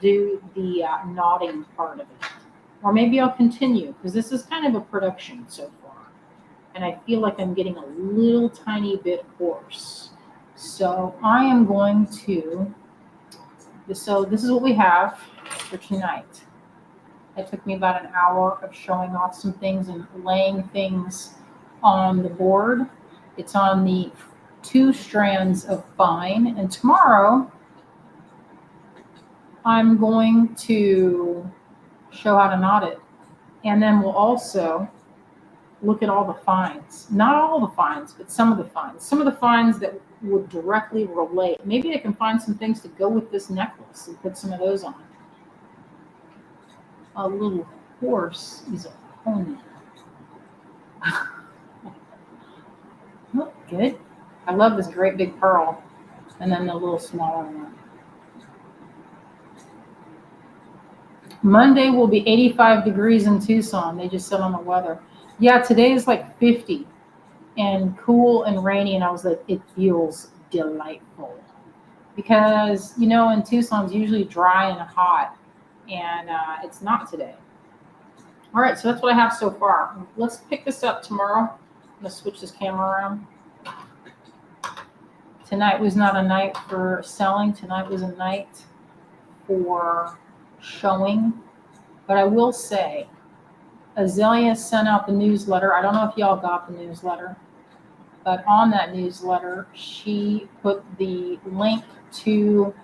Speaker 3: do the knotting part of it, or maybe I'll continue because this is kind of a production so far, and I feel like I'm getting a little tiny bit hoarse. So I am going to. So this is what we have for tonight. It took me about an hour of showing off some things and laying things on the board. It's on the 2 strands of fine, and tomorrow I'm going to show how to knot it, and then we'll also look at all the fines. Not all the fines, but some of the fines. Some of the fines that would directly relate. Maybe I can find some things to go with this necklace and put some of those on. A little horse is a pony. Look good. I love this great big pearl, and then the little smaller one. Monday will be 85 degrees in Tucson. They just said on the weather. Yeah, today is like 50 and cool and rainy, and I was like, it feels delightful. Because, you know, in Tucson it's usually dry and hot, and it's not today. All right, so that's what I have so far. Let's pick this up tomorrow. I'm going to switch this camera around. Tonight was not a night for selling. Tonight was a night for showing. But I will say, Azalea sent out the newsletter. I don't know if y'all got the newsletter, but on that newsletter, she put the link to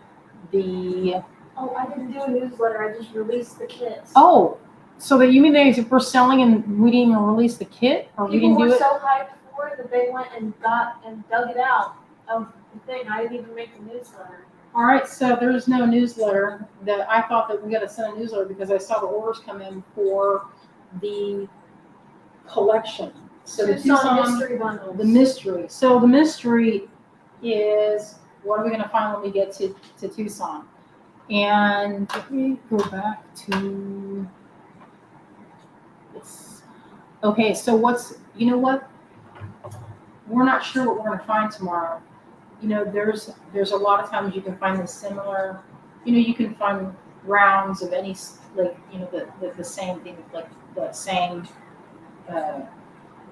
Speaker 3: the...
Speaker 1: Oh, I didn't do a newsletter. I just released the kits.
Speaker 3: Oh, so that you mean they were selling and we didn't even release the kit? Or we didn't do it?
Speaker 1: People were so hyped for it that they went and dug it out of the thing. I didn't even make the newsletter.
Speaker 3: All right, so there's no newsletter. That I thought that we got to send a newsletter because I saw the orders come in for the collection. So the Tucson
Speaker 1: mystery bundles.
Speaker 3: The mystery. So the mystery is, what are we going to find when we get to Tucson? And let me go back to this. Okay, so you know what? We're not sure what we're going to find tomorrow. You know, there's a lot of times you can find the similar, you know, you can find rounds of any, like, you know, the same thing, like the same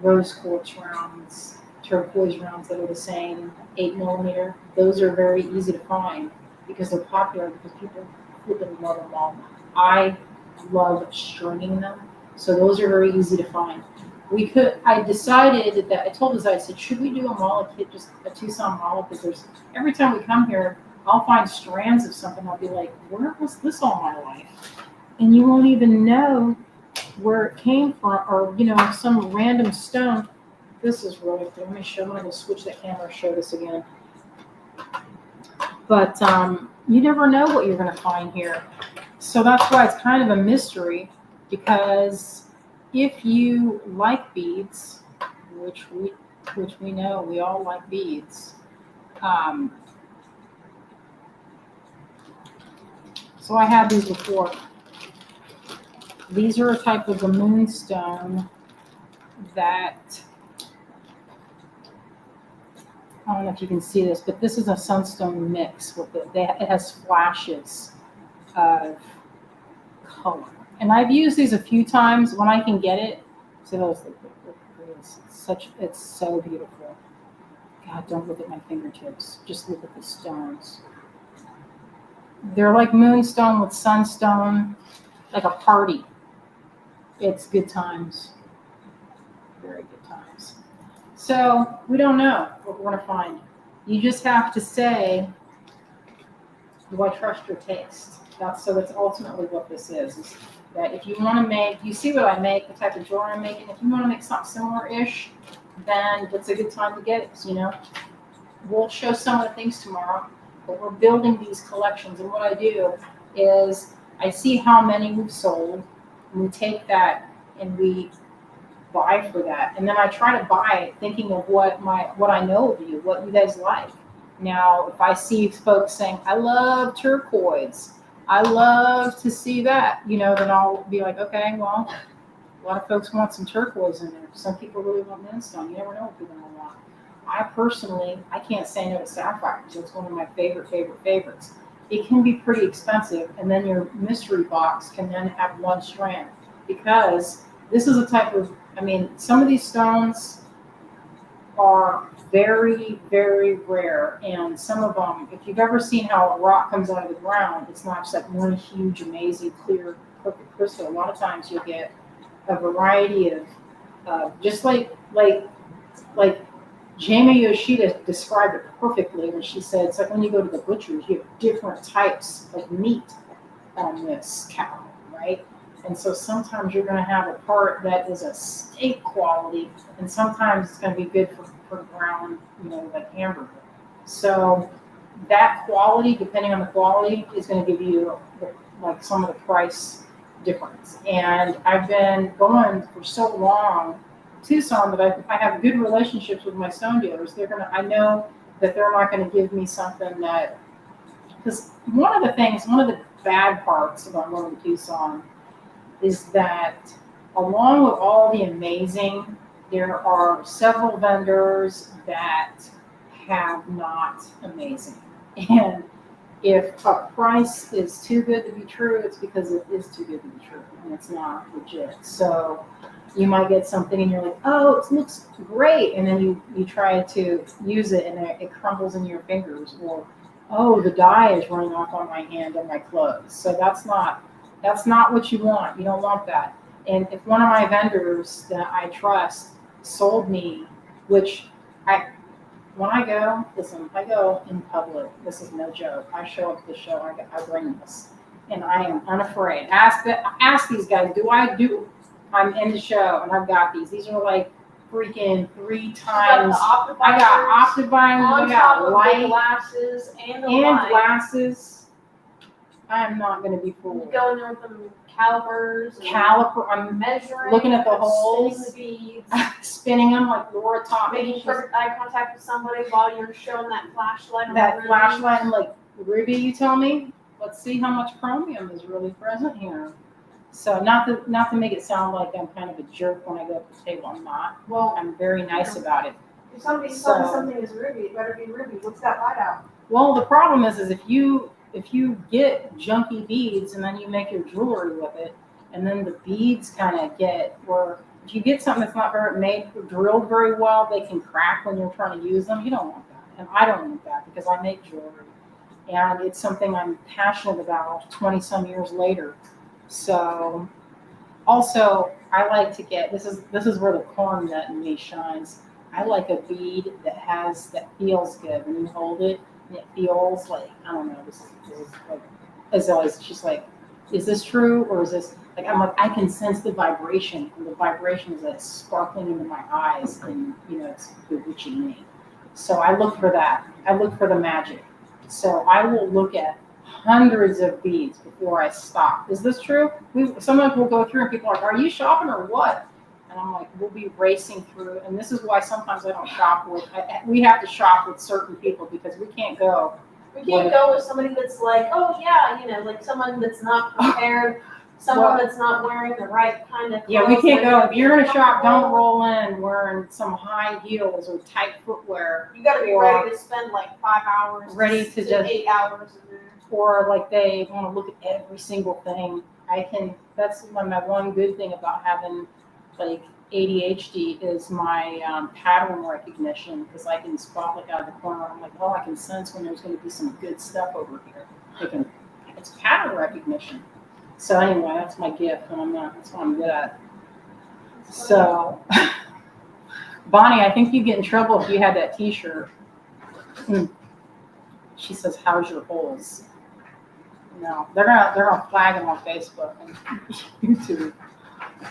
Speaker 3: rose quartz rounds, turquoise rounds that are the same 8mm. Those are very easy to find because they're popular, because people flipping love them all. I love stringing them, so those are very easy to find. I decided that, I told us, I said, should we do a mala kit, just a Tucson mala? Because every time we come here, I'll find strands of something. I'll be like, where was this all my life? And you won't even know where it came from, or, you know, some random stone. This is really cool. Let me show, I'm going to switch the camera, show this again. But you never know what you're going to find here. So that's why it's kind of a mystery, because if you like beads, which we know we all like beads, so I had these before. These are a type of a moonstone that, I don't know if you can see this, but this is a sunstone mix with it. It has flashes of color. And I've used these a few times when I can get it. So those look it's so beautiful. God, don't look at my fingertips. Just look at the stones. They're like moonstone with sunstone, like a party. It's good times. Very good times. So we don't know what we're going to find. You just have to say, do I trust your taste? That's ultimately what this is that if you want to make, you see what I make, the type of jewelry I'm making, if you want to make something similar-ish, then it's a good time to get it. You know, we'll show some of the things tomorrow, but we're building these collections. And what I do is I see how many we've sold, and we take that and we buy for that. And then I try to buy thinking of what I know of you, what you guys like. Now, if I see folks saying, I love turquoise, I love to see that, you know, then I'll be like, okay, well, a lot of folks want some turquoise in there. Some people really want moonstone. You never know what people want. I personally, I can't say no to sapphire because it's one of my favorites. It can be pretty expensive, and then your mystery box can then have one strand, because this is a type of, I mean, some of these stones are very, very rare, and some of them, if you've ever seen how a rock comes out of the ground, it's not just like one huge, amazing, clear, perfect crystal. A lot of times you'll get a variety of just like Jamie Yoshida described it perfectly when she said, it's like when you go to the butcher's, you have different types of meat on this cow, right? And so sometimes you're going to have a part that is a steak quality, and sometimes it's going to be good for ground, you know, like hamburger. So that quality, depending on the quality, is going to give you like some of the price difference. And I've been going for so long Tucson that I have good relationships with my stone dealers. I know that they're not going to give me something that, because one of the bad parts about going to Tucson is that along with all the amazing, there are several vendors that have not amazing. And if a price is too good to be true, it's because it is too good to be true and it's not legit. So you might get something and you're like, oh, it looks great. And then you try to use it and it crumbles in your fingers, or, oh, the dye is running off on my hand and my clothes. So that's not what you want. You don't want that. And if one of my vendors that I trust sold me, which when I go in public, this is no joke. I show up to the show, I bring this, and I am unafraid. Ask these guys, I'm in the show and I've got these. These are like freaking 3 times. I got Optibinders, I got light
Speaker 1: glasses and
Speaker 3: glasses. I am not going to be fooled.
Speaker 1: Going there with them calipers.
Speaker 3: I'm
Speaker 1: measuring.
Speaker 3: Looking at the holes.
Speaker 1: Spinning the beads.
Speaker 3: Spinning them like Laura taught me.
Speaker 1: Making perfect eye contact with somebody while you're showing that flashlight.
Speaker 3: That flashlight, and like, Ruby, you tell me? Let's see how much chromium is really present here. So not to make it sound like I'm kind of a jerk when I go up to the table. I'm not. Well, I'm very nice about it.
Speaker 1: If somebody's selling something is ruby, it better be ruby. What's that light out?
Speaker 3: Well, the problem is if you get junky beads and then you make your jewelry with it, and then the beads kind of or if you get something that's not drilled very well, they can crack when you're trying to use them. You don't want that. And I don't want that because I make jewelry. And it's something I'm passionate about 20 some years later. So also I like to get, this is where the corn nut in me shines. I like a bead that feels good when you hold it. And it feels like, I don't know, this is like, as always, she's like, is this true? Or is this, like, I'm like, I can sense the vibration, and the vibration is like sparkling into my eyes, and, you know, it's bewitching me. So I look for that. I look for the magic. So I will look at hundreds of beads before I stop. Is this true? Sometimes we'll go through and people are like, are you shopping or what? And I'm like, we'll be racing through. And this is why sometimes I don't shop with, we have to shop with certain people because we can't go.
Speaker 1: We can't go with somebody that's like, oh yeah, you know, like someone that's not prepared, someone that's not wearing the right kind of clothes.
Speaker 3: Yeah, we can't go. If you're gonna shop, don't roll in wearing some high heels or tight footwear.
Speaker 1: You gotta be ready to spend like 5 hours,
Speaker 3: ready to just
Speaker 1: 8 hours in there.
Speaker 3: Or like they want to look at every single thing. That's my one good thing about having like ADHD is my pattern recognition, because I can spot like out of the corner. I'm like, oh, I can sense when there's going to be some good stuff over here. It's pattern recognition. So anyway, that's my gift, and that's what I'm good at. So, Bonnie, I think you'd get in trouble if you had that T-shirt. She says, "How's your holes?" No, they're gonna flag him on Facebook and YouTube.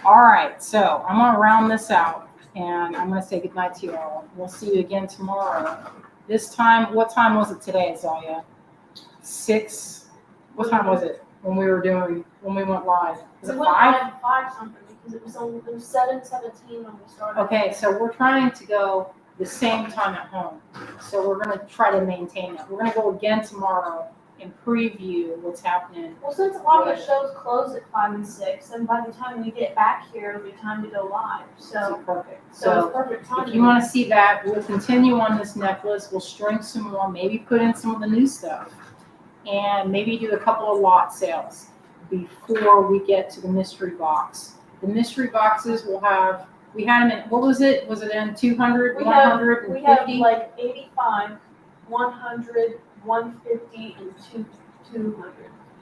Speaker 3: All right, so I'm gonna round this out, and I'm gonna say goodnight to you all. We'll see you again tomorrow. This time, what time was it today, Zalia? 6. What time was it when we went live? Was it 5?
Speaker 1: 5 something because it was 7:17 when we started.
Speaker 3: Okay, so we're trying to go the same time at home. So we're gonna try to maintain that. We're gonna go again tomorrow and preview what's happening.
Speaker 1: Well, since a lot of the shows close at 5 and 6, and by the time we get back here, it'll be time to go live. So
Speaker 3: perfect.
Speaker 1: So it's perfect time.
Speaker 3: If you want to see that, we'll continue on this necklace. We'll string some more, maybe put in some of the new stuff, and maybe do a couple of lot sales before we get to the mystery box. The mystery boxes will have, we had them in, what was it? Was it in 200, 150?
Speaker 1: We have like 85, 100, 150, and 200.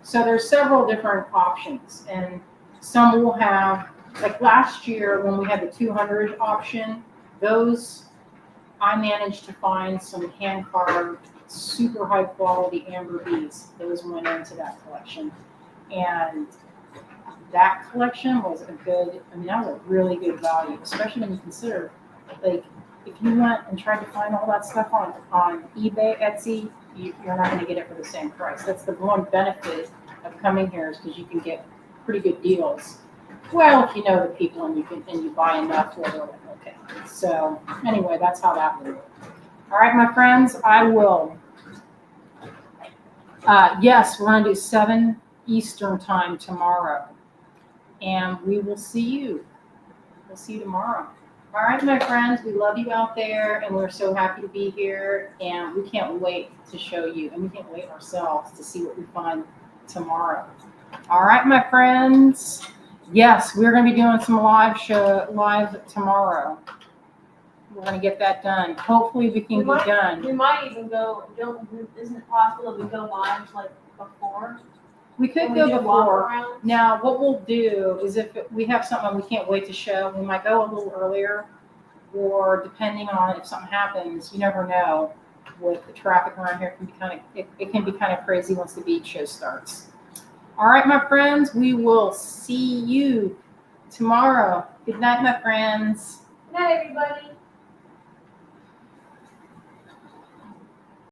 Speaker 3: So there's several different options, and some will have, like last year when we had the 200 option, those I managed to find some hand carved, super high quality amber beads. Those went into that collection, and that collection was that was a really good value, especially when you consider, like, if you went and tried to find all that stuff on eBay, Etsy, you're not going to get it for the same price. That's the one benefit of coming here, is because you can get pretty good deals. Well, if you know the people and you buy enough, where they're like, okay. So anyway, that's how that would work. All right, my friends, I will. Yes, we're going to do 7 Eastern time tomorrow, and we will see you. We'll see you tomorrow. All right, my friends, we love you out there, and we're so happy to be here, and we can't wait to show you, and we can't wait ourselves to see what we find tomorrow. All right, my friends. Yes, we're going to be doing some live tomorrow. We're going to get that done. Hopefully we can get done.
Speaker 1: We might even go, isn't it possible that we go live like before?
Speaker 3: We could go before. Now, what we'll do is if we have something we can't wait to show, we might go a little earlier, or depending on if something happens, you never know. With the traffic around here, it can be kind of crazy once the beach show starts. All right, my friends, we will see you tomorrow. Good night, my friends.
Speaker 1: Good night, everybody.